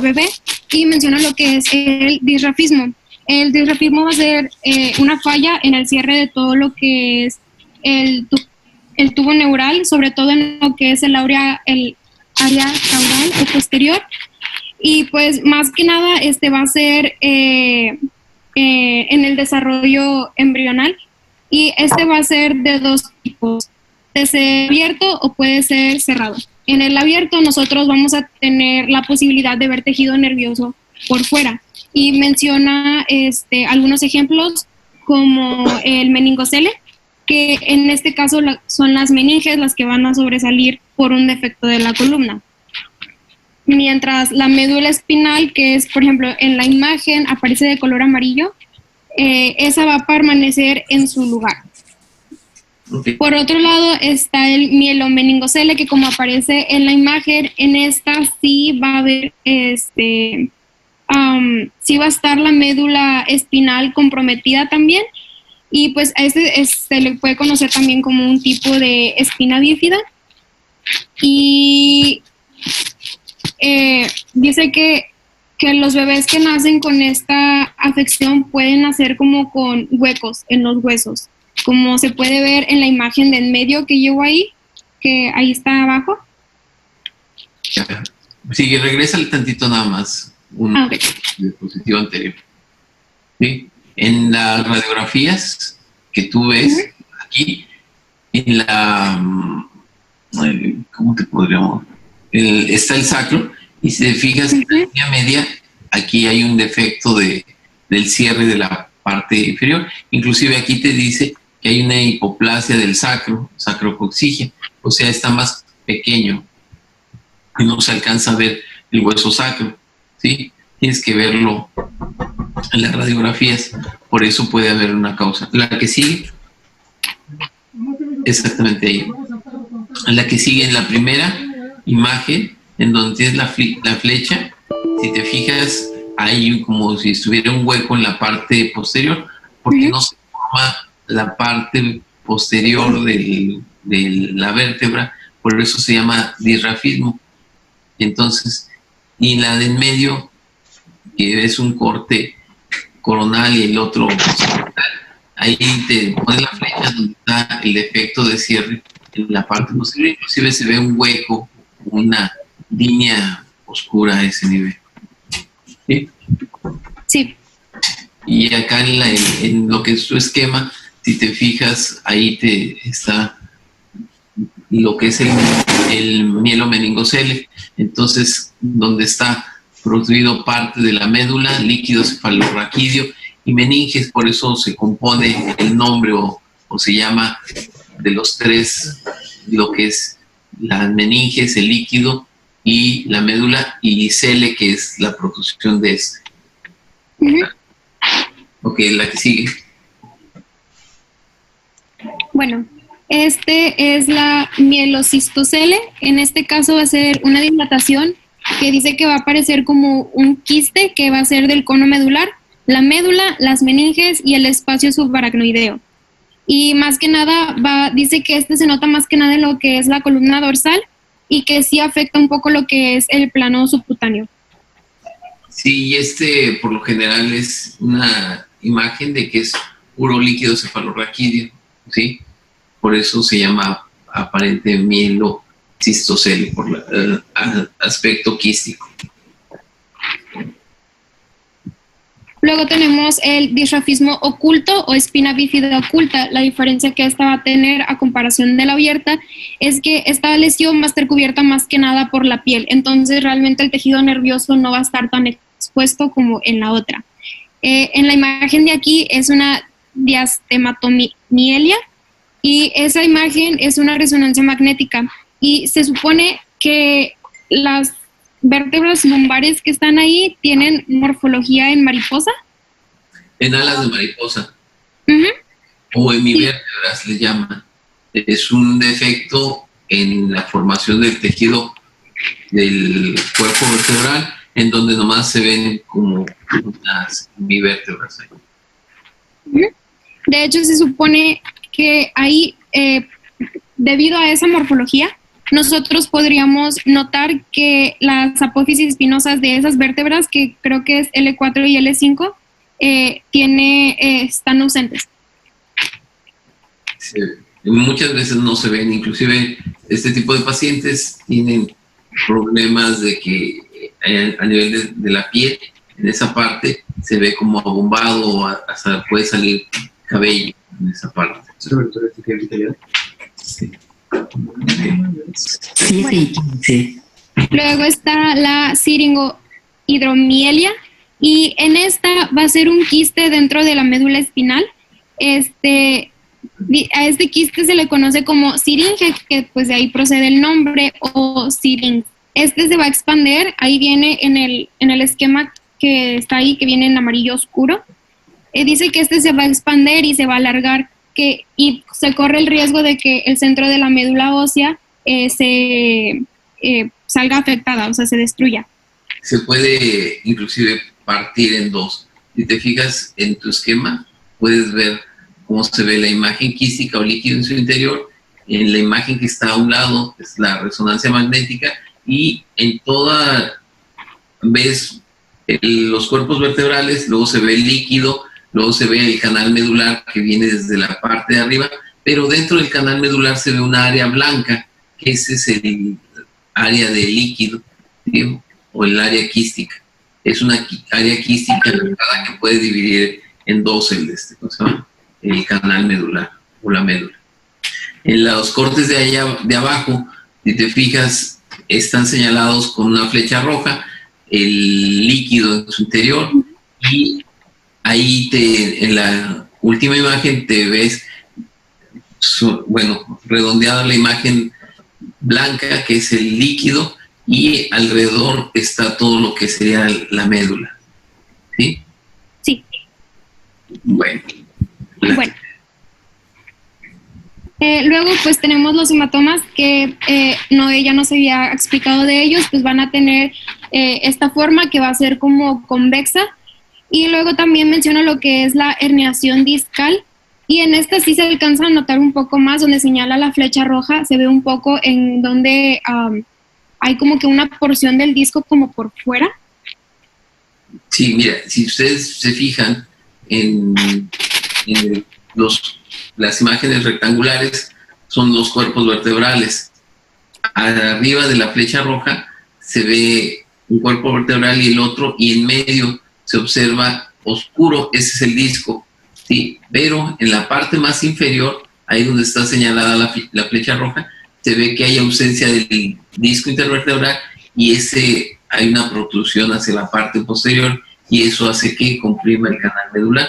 bebé, y menciona lo que es el disrafismo. El disrafismo va a ser una falla en el cierre de todo lo que es el tubo neural, sobre todo en lo que es el área caudal o posterior, y pues más que nada va a ser en el desarrollo embrional, y va a ser de dos tipos: puede ser abierto o puede ser cerrado. En el abierto nosotros vamos a tener la posibilidad de ver tejido nervioso por fuera, y menciona algunos ejemplos como el meningocele, que en este caso son las meninges las que van a sobresalir por un defecto de la columna. mientras la médula espinal, que es, por ejemplo, en la imagen aparece de color amarillo, esa va a permanecer en su lugar. Ok. Por otro lado está el mielomeningocele, que como aparece en la imagen, en esta sí va a haber, sí va a estar la médula espinal comprometida también, y pues a se le puede conocer también como un tipo de espina bífida. Y dice que los bebés que nacen con esta afección pueden nacer como con huecos en los huesos, como se puede ver en la imagen de en medio que llevo ahí, que ahí está abajo. Ya. Sí, regrésale tantito nada más, un Ok. dispositivo anterior. ¿Sí? En las radiografías que tú ves aquí, en la, ¿cómo te podríamos? Está el sacro, y si te fijas en la línea media, aquí hay un defecto del cierre de la parte inferior. Inclusive aquí te dice que hay una hipoplasia del sacrocoxigia, o sea, está más pequeño y no se alcanza a ver el hueso sacro, ¿sí? Tienes que verlo en las radiografías, por eso puede haber una causa. La que sigue, exactamente ahí. La que sigue en la primera imagen, en donde tienes la flecha, si te fijas, hay como si estuviera un hueco en la parte posterior, porque no se forma la parte posterior de la vértebra, por eso se llama disrafismo. Entonces, y la de en medio, que es un corte coronal y el otro horizontal, ahí te pones la flecha donde está el defecto de cierre en la parte posterior. Inclusive se ve un hueco, una línea oscura a ese nivel. ¿Sí? Sí. Y acá en lo que es tu esquema, si te fijas, ahí te está lo que es el mielomeningocele. Entonces, donde está producido parte de la médula, líquido cefalorraquídeo y meninges, por eso se compone el nombre o se llama de los tres, lo que es la meninges, el líquido y la médula, y cele, que es la producción de este. Ok, la que sigue. Bueno, este es la mielocistocele. En este caso va a ser una dilatación que dice que va a aparecer como un quiste que va a ser del cono medular, la médula, las meninges y el espacio subaracnoideo. Y más que nada dice que se nota más que nada en lo que es la columna dorsal y que sí afecta un poco lo que es el plano subcutáneo. Sí, por lo general es una imagen de que es puro líquido cefalorraquídeo, ¿sí? Por eso se llama aparente mielocistocele, por el aspecto quístico. Luego tenemos el disrafismo oculto o espina bífida oculta. La diferencia que esta va a tener a comparación de la abierta es que esta lesión va a estar cubierta más que nada por la piel, entonces realmente el tejido nervioso no va a estar tan expuesto como en la otra. En la imagen de aquí es una diastematomielia y esa imagen es una resonancia magnética y se supone que las vértebras lumbares que están ahí tienen morfología en mariposa. En alas de mariposa. Uh-huh. O hemivértebras le llaman. Es un defecto en la formación del tejido del cuerpo vertebral, en donde nomás se ven como unas hemivértebras ahí. Uh-huh. De hecho, se supone que ahí, debido a esa morfología, nosotros podríamos notar que las apófisis espinosas de esas vértebras, que creo que es L4 y L5, están ausentes. Sí, muchas veces no se ven, inclusive este tipo de pacientes tienen problemas de que a nivel de la piel, en esa parte, se ve como abombado o hasta puede salir cabello en esa parte. Sí. 7 y 15. Luego está la siringohidromielia y en esta va a ser un quiste dentro de la médula espinal. A este quiste se le conoce como siringe, que pues de ahí procede el nombre, o sirinx. Este se va a expander, ahí viene en el esquema que está ahí, que viene en amarillo oscuro. Dice que este se va a expander y se va a alargar, y se corre el riesgo de que el centro de la médula ósea salga afectada, o sea, se destruya. Se puede inclusive partir en dos. Si te fijas en tu esquema, puedes ver cómo se ve la imagen quística o líquido en su interior. En la imagen que está a un lado es la resonancia magnética, y en toda ves los cuerpos vertebrales, luego se ve el líquido, luego se ve el canal medular que viene desde la parte de arriba, pero dentro del canal medular se ve una área blanca, que ese es el área de líquido, ¿sí? O el área quística. Es una área quística que puede dividir en dos ¿cómo se llama? El canal medular o la médula. En los cortes de abajo, si te fijas, están señalados con una flecha roja el líquido en su interior, y ahí en la última imagen te ves, redondeada la imagen blanca, que es el líquido, y alrededor está todo lo que sería la médula. ¿Sí? Sí. Bueno. Luego pues tenemos los hematomas que ella nos había explicado de ellos, pues van a tener esta forma que va a ser como convexa, y luego también menciona lo que es la herniación discal, y en esta sí se alcanza a notar un poco más, donde señala la flecha roja, se ve un poco en donde hay como que una porción del disco como por fuera. Sí, mira, si ustedes se fijan en las imágenes rectangulares, son los cuerpos vertebrales. Arriba de la flecha roja se ve un cuerpo vertebral y el otro, y en medio se observa oscuro, ese es el disco, ¿sí? Pero en la parte más inferior, ahí donde está señalada la flecha roja, se ve que hay ausencia del disco intervertebral, y hay una protrusión hacia la parte posterior, y eso hace que comprima el canal medular.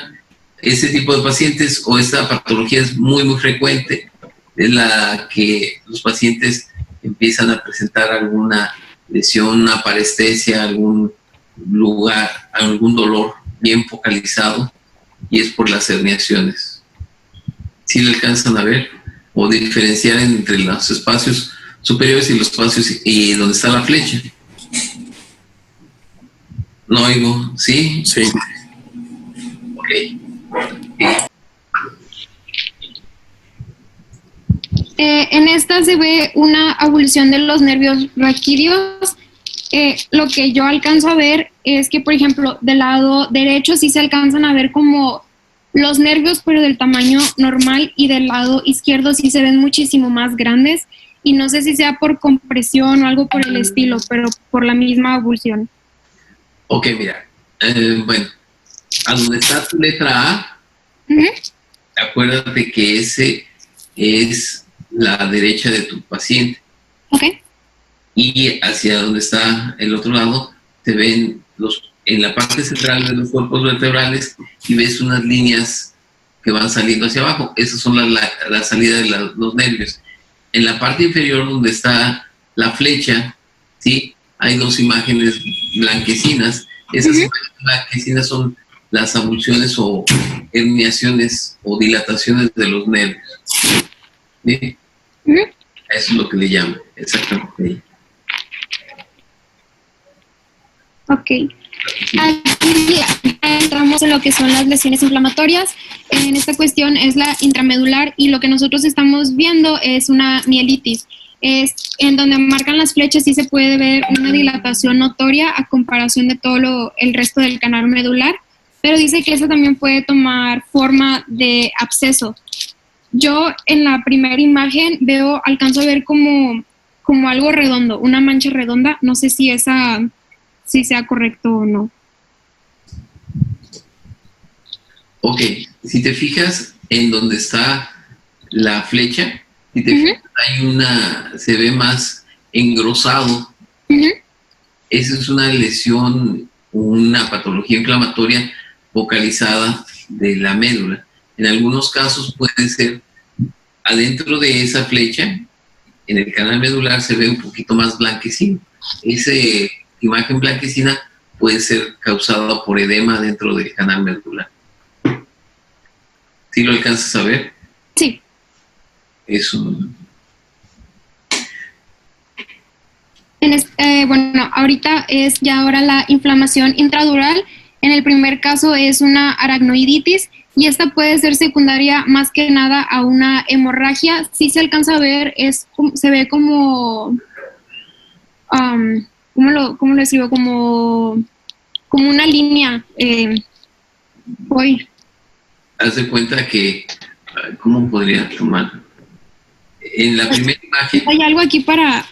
Ese tipo de pacientes, o esta patología, es muy, muy frecuente, es la que los pacientes empiezan a presentar alguna lesión, una parestesia, algún lugar, algún dolor bien focalizado, y es por las herniaciones. ¿Sí le alcanzan a ver o diferenciar entre los espacios superiores y los espacios y donde está la flecha? No oigo, ¿sí? Sí. Ok. En esta se ve una abulsión de los nervios raquídeos. Lo que yo alcanzo a ver es que, por ejemplo, del lado derecho sí se alcanzan a ver como los nervios, pero del tamaño normal, y del lado izquierdo sí se ven muchísimo más grandes, y no sé si sea por compresión o algo por el estilo, pero por la misma abulsión. Ok, mira, a donde está tu letra A, acuérdate que ese es la derecha de tu paciente. Ok. Y hacia donde está el otro lado, te ven en la parte central de los cuerpos vertebrales, y ves unas líneas que van saliendo hacia abajo. Esas son la salida de los nervios. En la parte inferior, donde está la flecha, ¿sí? Hay dos imágenes blanquecinas. Esas imágenes blanquecinas son las abulsiones o herniaciones o dilataciones de los nervios. ¿Sí? Eso es lo que le llaman, exactamente. Ok. Aquí entramos en lo que son las lesiones inflamatorias. En esta cuestión es la intramedular, y lo que nosotros estamos viendo es una mielitis. Es en donde marcan las flechas, sí se puede ver una dilatación notoria a comparación de todo el resto del canal medular, pero dice que eso también puede tomar forma de absceso. Yo en la primera imagen alcanzo a ver como algo redondo, una mancha redonda. No sé si sea correcto o no. Ok, si te fijas en donde está la flecha, si te fijas, se ve más engrosado. Esa es una lesión, una patología inflamatoria focalizada de la médula. En algunos casos puede ser adentro de esa flecha, en el canal medular se ve un poquito más blanquecino. Esa imagen blanquecina puede ser causada por edema dentro del canal medular. ¿Sí lo alcanzas a ver? Sí. Es un... Bueno, ahorita es ya ahora la inflamación intradural. En el primer caso es una aracnoiditis y esta puede ser secundaria más que nada a una hemorragia. Si se alcanza a ver, se ve como, ¿cómo lo escribo? Como una línea. Haz de cuenta que, ¿cómo podría tomar? En la primera imagen... Hay algo aquí para...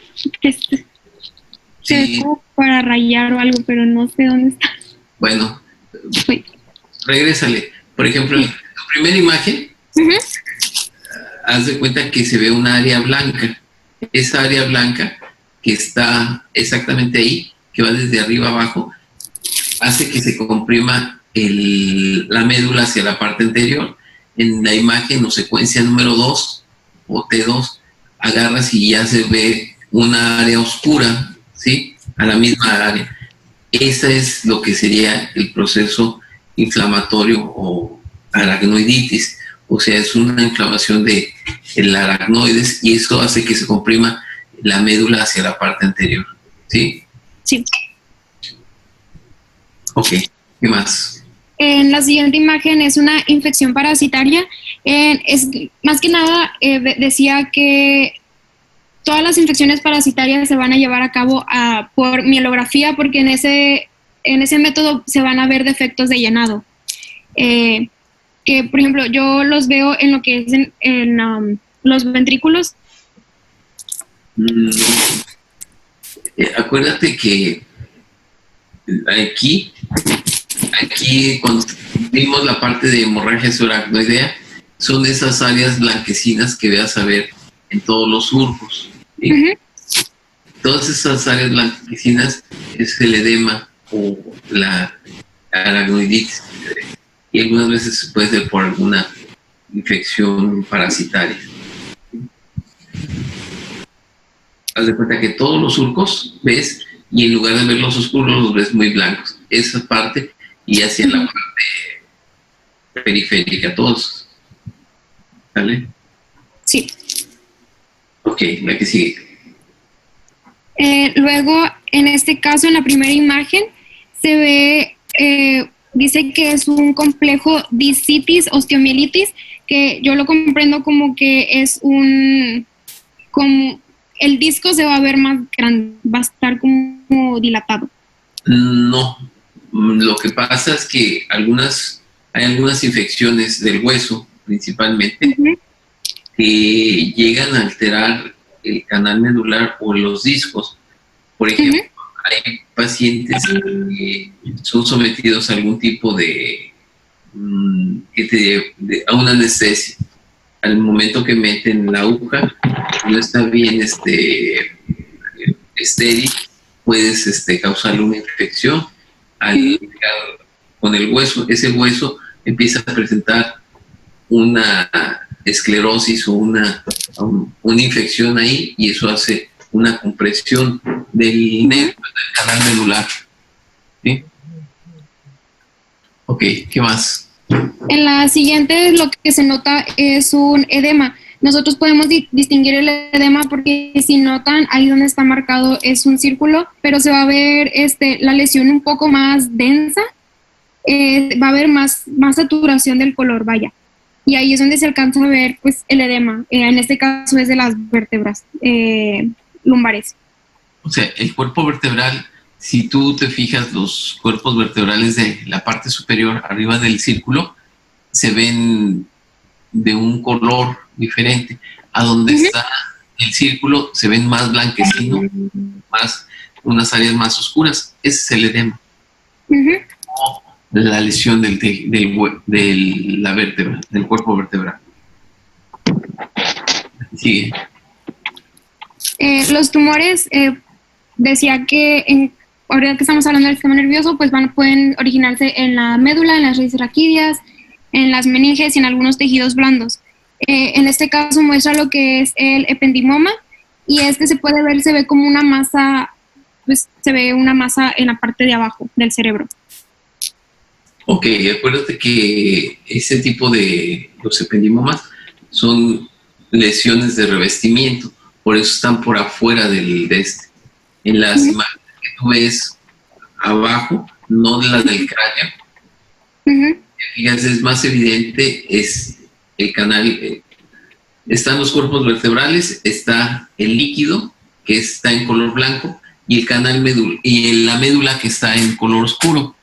Sí. Para rayar o algo, pero no sé dónde está. Bueno, Uy. regrésale. Por ejemplo, en la primera imagen, haz de cuenta que se ve una área blanca. Esa área blanca que está exactamente ahí, que va desde arriba abajo, hace que se comprima la médula hacia la parte anterior. En la imagen o secuencia número 2 o T2, agarras y ya se ve una área oscura, ¿sí? A la misma área. Ese es lo que sería el proceso inflamatorio o aracnoiditis. O sea, es una inflamación del aracnoides y eso hace que se comprima la médula hacia la parte anterior. ¿Sí? Sí. Ok, ¿qué más? En la siguiente imagen es una infección parasitaria. Más que nada decía que todas las infecciones parasitarias se van a llevar a cabo por mielografía porque en ese método se van a ver defectos de llenado. Que, por ejemplo, yo los veo en lo que es en los ventrículos. No. Acuérdate que aquí cuando vimos la parte de hemorragia subaracnoidea, son esas áreas blanquecinas que veas a ver en todos los surcos. ¿Sí? Todas esas áreas blanquecinas es el edema o la aracnoiditis. Y algunas veces puede ser por alguna infección parasitaria. Haz de cuenta que todos los surcos ves y en lugar de verlos oscuros los ves muy blancos. Esa parte y hacia la parte periférica, todos. ¿Vale? Sí. Ok, la que sigue. Luego, en este caso, en la primera imagen, se ve, dice que es un complejo discitis osteomielitis, que yo lo comprendo como que es como el disco se va a ver más grande, va a estar como dilatado. No, lo que pasa es que hay algunas infecciones del hueso, principalmente, que llegan a alterar el canal medular o los discos. Por ejemplo, hay pacientes que son sometidos a algún tipo a una anestesia. Al momento que meten la aguja, no está bien estéril, puedes causarle una infección con el hueso. Ese hueso empieza a presentar una esclerosis o una infección ahí y eso hace una compresión del nervio, del canal medular. ¿Sí? Ok, ¿qué más? En la siguiente lo que se nota es un edema. Nosotros podemos distinguir el edema porque si notan ahí donde está marcado es un círculo, pero se va a ver la lesión un poco más densa, va a haber más saturación del color, vaya. Y ahí es donde se alcanza a ver pues el edema. En este caso es de las vértebras lumbares. O sea, el cuerpo vertebral, si tú te fijas, los cuerpos vertebrales de la parte superior, arriba del círculo, se ven de un color diferente. A donde está el círculo se ven más blanquecinos, unas áreas más oscuras. Ese es el edema. La lesión de la vértebra, del cuerpo vertebral. Sigue. Los tumores, decía que ahora que estamos hablando del sistema nervioso, pues pueden originarse en la médula, en las raíces raquídeas, en las meninges y en algunos tejidos blandos. En este caso muestra lo que es el ependimoma y se puede ver, se ve como una masa, pues se ve una masa en la parte de abajo del cerebro. Ok, acuérdate que ese tipo de los ependimomas son lesiones de revestimiento, por eso están por afuera de este. En las imágenes que tú ves abajo, no las del cráneo, fíjate, es más evidente, es el canal, están los cuerpos vertebrales, está el líquido, que está en color blanco, y el canal y la médula, que está en color oscuro.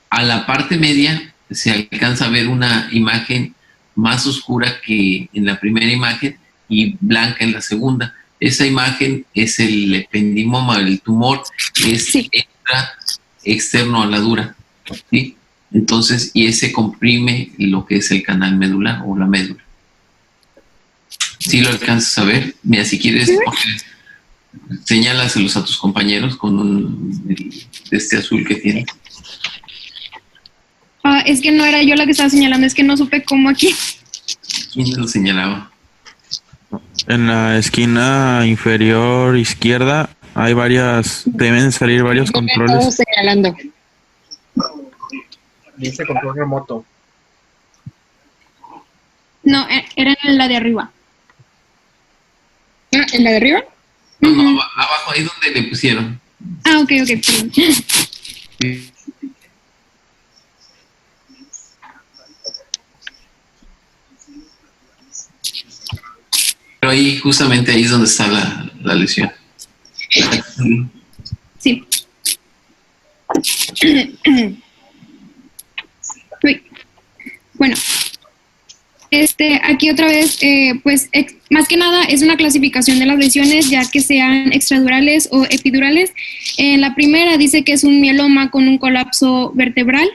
A la parte media se alcanza a ver una imagen más oscura que en la primera imagen y blanca en la segunda. Esa imagen es el ependimoma, el tumor, es externo a la dura, ¿sí? Entonces, y ese comprime lo que es el canal medular o la médula. ¿Sí lo alcanzas a ver? Mira, si quieres, señálaselos a tus compañeros con este azul que tienes. Es que no era yo la que estaba señalando, es que no supe cómo aquí. ¿Quién lo señalaba? En la esquina inferior izquierda hay deben salir varios controles. Estamos señalando. Dice control remoto. No, era en la de arriba. ¿En la de arriba? No, abajo, ahí donde le pusieron. Ok, perdón. Sí. Pero ahí, justamente ahí es donde está la lesión. Sí. Uy. Bueno, aquí otra vez, pues más que nada es una clasificación de las lesiones, ya que sean extradurales o epidurales. En la primera dice que es un mieloma con un colapso vertebral,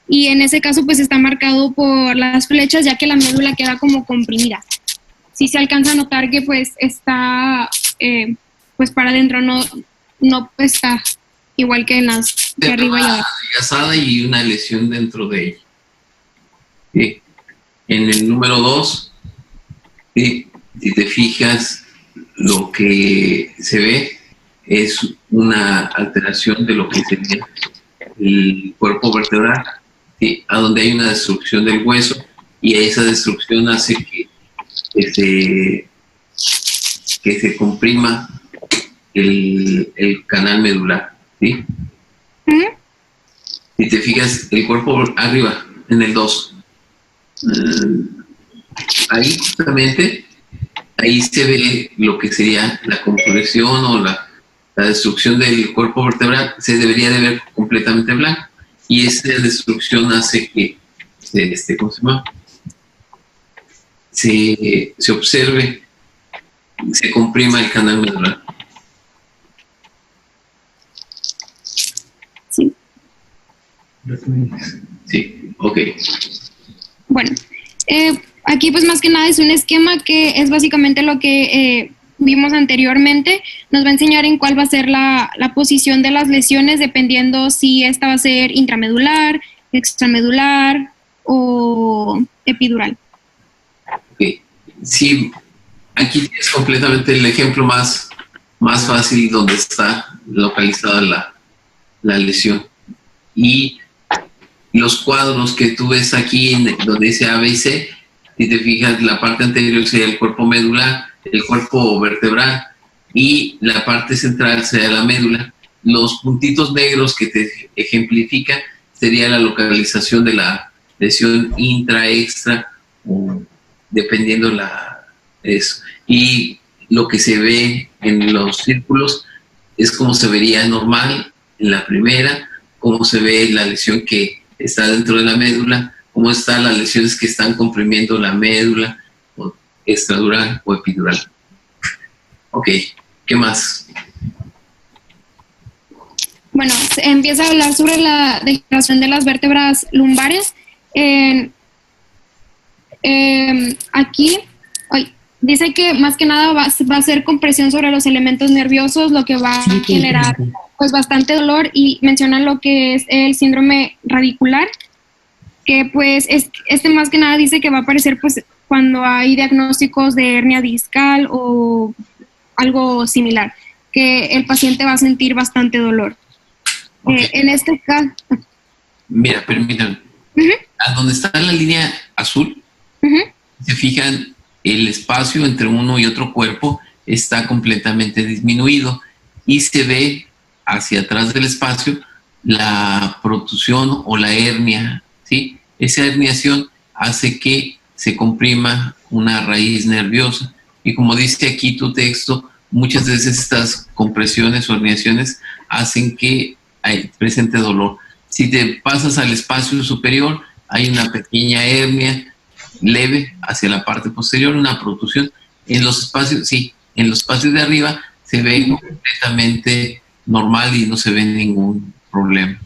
y en ese caso pues está marcado por las flechas, ya que la médula queda como comprimida. Sí se alcanza a notar que pues está pues para adentro, no está igual que en las de arriba y abajo. Adelgazada y una lesión dentro de ella. Sí. En el número 2, sí, si te fijas, lo que se ve es una alteración de lo que sería el cuerpo vertebral, ¿sí? A donde hay una destrucción del hueso, y esa destrucción hace que se comprima el canal medular, ¿sí? Si te fijas, el cuerpo arriba, en el 2, ahí justamente, ahí se ve lo que sería la compresión o la destrucción del cuerpo vertebral. Se debería de ver completamente blanco, y esa destrucción hace que ¿cómo se llama? Se observe, se comprima el canal medular. Sí. Sí, ok. Bueno, aquí pues más que nada es un esquema que es básicamente lo que vimos anteriormente. Nos va a enseñar en cuál va a ser la posición de las lesiones, dependiendo si esta va a ser intramedular, extramedular o epidural. Okay. Sí, aquí tienes completamente el ejemplo más fácil donde está localizada la lesión. Y los cuadros que tú ves aquí, donde dice A, B y C, si te fijas, la parte anterior sería el cuerpo medular, el cuerpo vertebral, y la parte central sería la médula. Los puntitos negros que te ejemplifican sería la localización de la lesión intra, extra, o dependiendo eso. Y lo que se ve en los círculos es como se vería normal en la primera, cómo se ve la lesión que está dentro de la médula, cómo están las lesiones que están comprimiendo la médula, o extradural o epidural. Ok, ¿qué más? Bueno, se empieza a hablar sobre la degeneración de las vértebras lumbares. Aquí dice que más que nada va a ser compresión sobre los elementos nerviosos, lo que va a generar pues bastante dolor, y mencionan lo que es el síndrome radicular, que pues más que nada dice que va a aparecer pues cuando hay diagnósticos de hernia discal o algo similar, que el paciente va a sentir bastante dolor. Ok. En este caso, Mira, permítanme. A donde está la línea azul, se fijan, el espacio entre uno y otro cuerpo está completamente disminuido y se ve hacia atrás del espacio la protrusión o la hernia, ¿sí? Esa herniación hace que se comprima una raíz nerviosa y, como dice aquí tu texto, muchas veces estas compresiones o herniaciones hacen que presente dolor. Si te pasas al espacio superior, hay una pequeña hernia leve hacia la parte posterior, una protrusión. En los espacios, sí, en los espacios de arriba se ve completamente normal y no se ve ningún problema.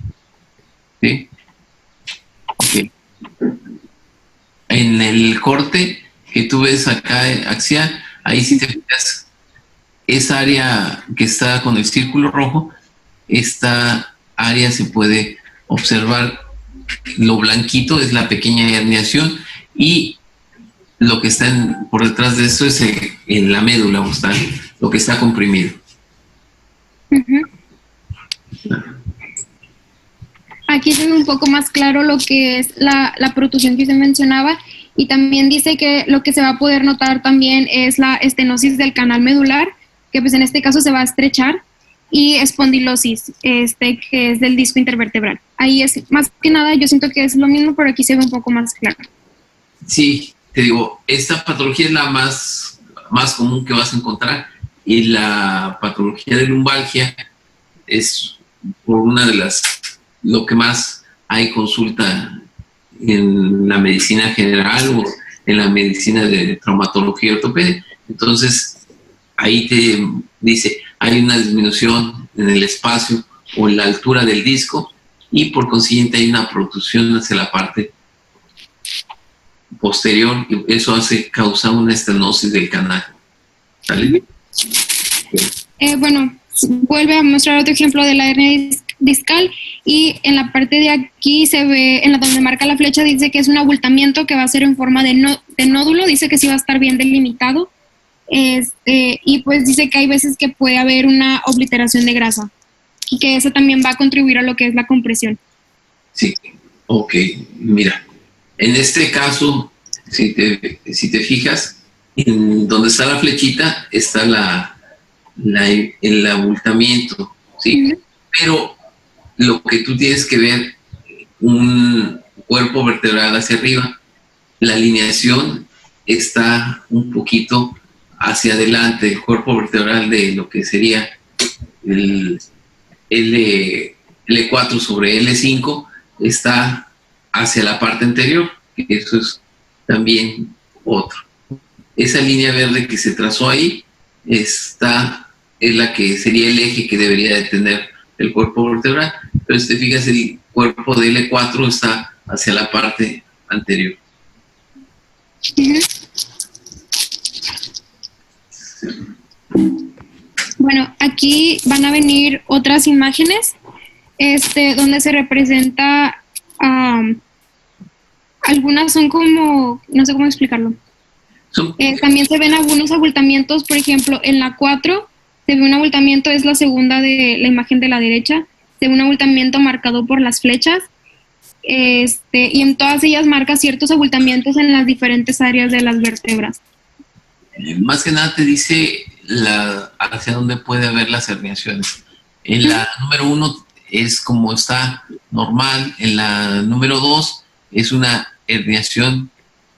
¿Sí? Okay. En el corte que tú ves acá axial, ahí sí te fijas, esa área que está con el círculo rojo, esta área se puede observar, lo blanquito es la pequeña herniación y lo que está por detrás de esto es en la médula, o está, lo que está comprimido. Aquí se ve un poco más claro lo que es la protrusión que usted mencionaba, y también dice que lo que se va a poder notar también es la estenosis del canal medular, que pues en este caso se va a estrechar, y espondilosis, que es del disco intervertebral. Ahí es más que nada, yo siento que es lo mismo, pero aquí se ve un poco más claro. Sí, te digo, esta patología es la más común que vas a encontrar, y la patología de lumbalgia es por una de lo que más hay consulta en la medicina general o en la medicina de traumatología y ortopedia. Entonces, ahí te dice, hay una disminución en el espacio o en la altura del disco y por consiguiente hay una protrusión hacia la parte posterior y eso causa una estenosis del canal. ¿Sale? Bueno, vuelve a mostrar otro ejemplo de la hernia discal, y en la parte de aquí se ve, en la donde marca la flecha, dice que es un abultamiento que va a ser en forma de nódulo, dice que sí va a estar bien delimitado, y pues dice que hay veces que puede haber una obliteración de grasa y que eso también va a contribuir a lo que es la compresión. Sí, ok, mira, en este caso, si te fijas, en donde está la flechita está el abultamiento, ¿sí? Pero lo que tú tienes que ver, un cuerpo vertebral hacia arriba, la alineación está un poquito hacia adelante, el cuerpo vertebral de lo que sería el L4 sobre L5 está hacia la parte anterior, que eso es también otro. Esa línea verde que se trazó ahí es la que sería el eje que debería de tener el cuerpo vertebral, pero si te fijas, el cuerpo de L4 está hacia la parte anterior. Bueno, aquí van a venir otras imágenes donde se representa, algunas son como, no sé cómo explicarlo. También se ven algunos abultamientos, por ejemplo, en la 4 se ve un abultamiento, es la segunda de la imagen de la derecha, se ve un abultamiento marcado por las flechas, y en todas ellas marca ciertos abultamientos en las diferentes áreas de las vértebras. Más que nada te dice hacia dónde puede haber las herniaciones. En la número 1 es como está normal, en la número 2 es una herniación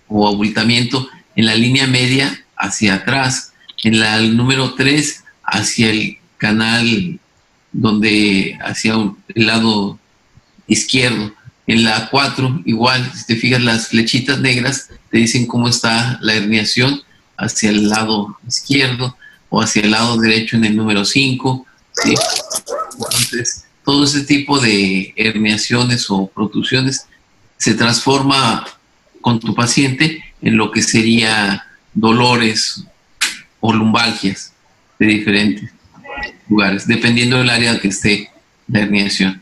o abultamiento en la línea media hacia atrás, en la número 3 hacia el canal hacia el lado izquierdo, en la 4 igual, si te fijas las flechitas negras te dicen cómo está la herniación hacia el lado izquierdo o hacia el lado derecho en el número 5, ¿sí? Entonces, todo ese tipo de herniaciones o protrusiones se transforma con tu paciente en lo que sería dolores o lumbalgias de diferentes lugares, dependiendo del área que esté la herniación.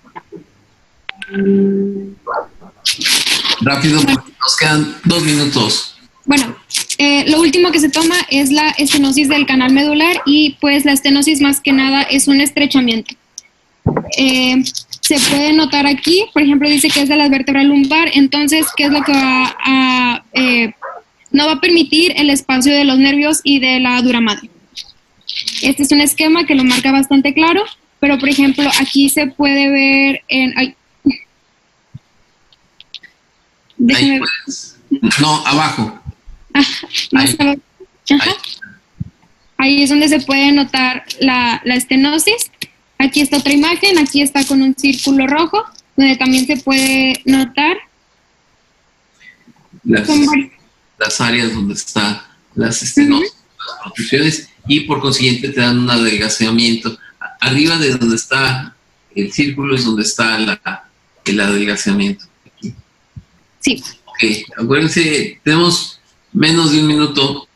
Rápido, porque nos quedan 2 minutos. Bueno, Lo último que se toma es la estenosis del canal medular y pues la estenosis más que nada es un estrechamiento. Se puede notar aquí, por ejemplo, dice que es de la vértebra lumbar, entonces, ¿qué es lo que no va a permitir el espacio de los nervios y de la dura madre? Este es un esquema que lo marca bastante claro, pero por ejemplo, aquí se puede ver déjeme Ahí ver. puedes. No, abajo. Más Ahí. abajo. Ajá. Ahí es donde se puede notar la estenosis. Aquí está otra imagen, aquí está con un círculo rojo, donde también se puede notar. Las áreas donde están las estenosis, las protrusiones, y por consiguiente te dan un adelgazamiento. Arriba de donde está el círculo es donde está el adelgazamiento. Aquí. Sí. Ok, acuérdense, tenemos menos de un minuto.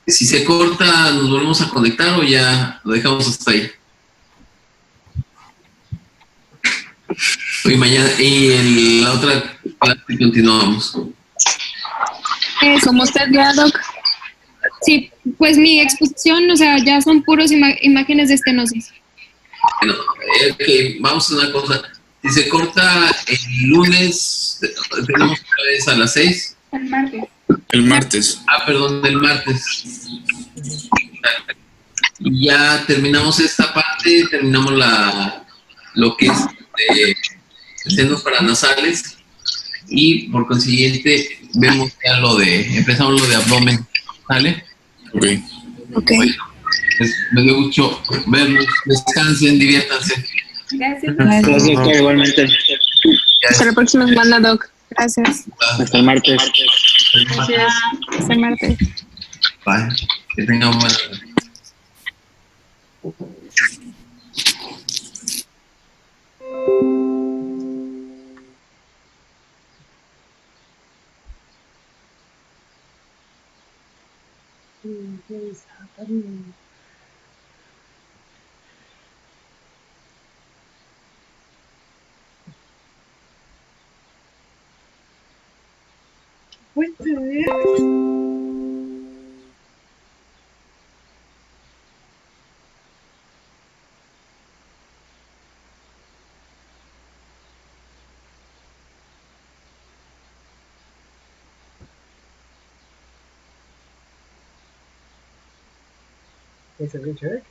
Si se corta, ¿nos volvemos a conectar o ya lo dejamos hasta ahí? Hoy mañana y en la otra clase continuamos. Como usted ya, Doc. Sí, pues mi exposición, o sea, ya son puros imágenes de estenosis. Bueno, ok, vamos a una cosa. Si se corta el lunes, tenemos otra vez a las 6. El martes. El martes. Perdón, el martes. Y ya terminamos esta parte, terminamos lo que es senos paranasales y por consiguiente vemos ya empezamos lo de abdomen, ¿vale? Ok. Ok. Bueno, me dio mucho verlos, descansen, diviértanse. Gracias. Gracias, doctor, igualmente. Hasta la próxima semana, Doc. Gracias. Hasta el martes. Hasta el martes. Bye. Que tengan buena Is it Richard?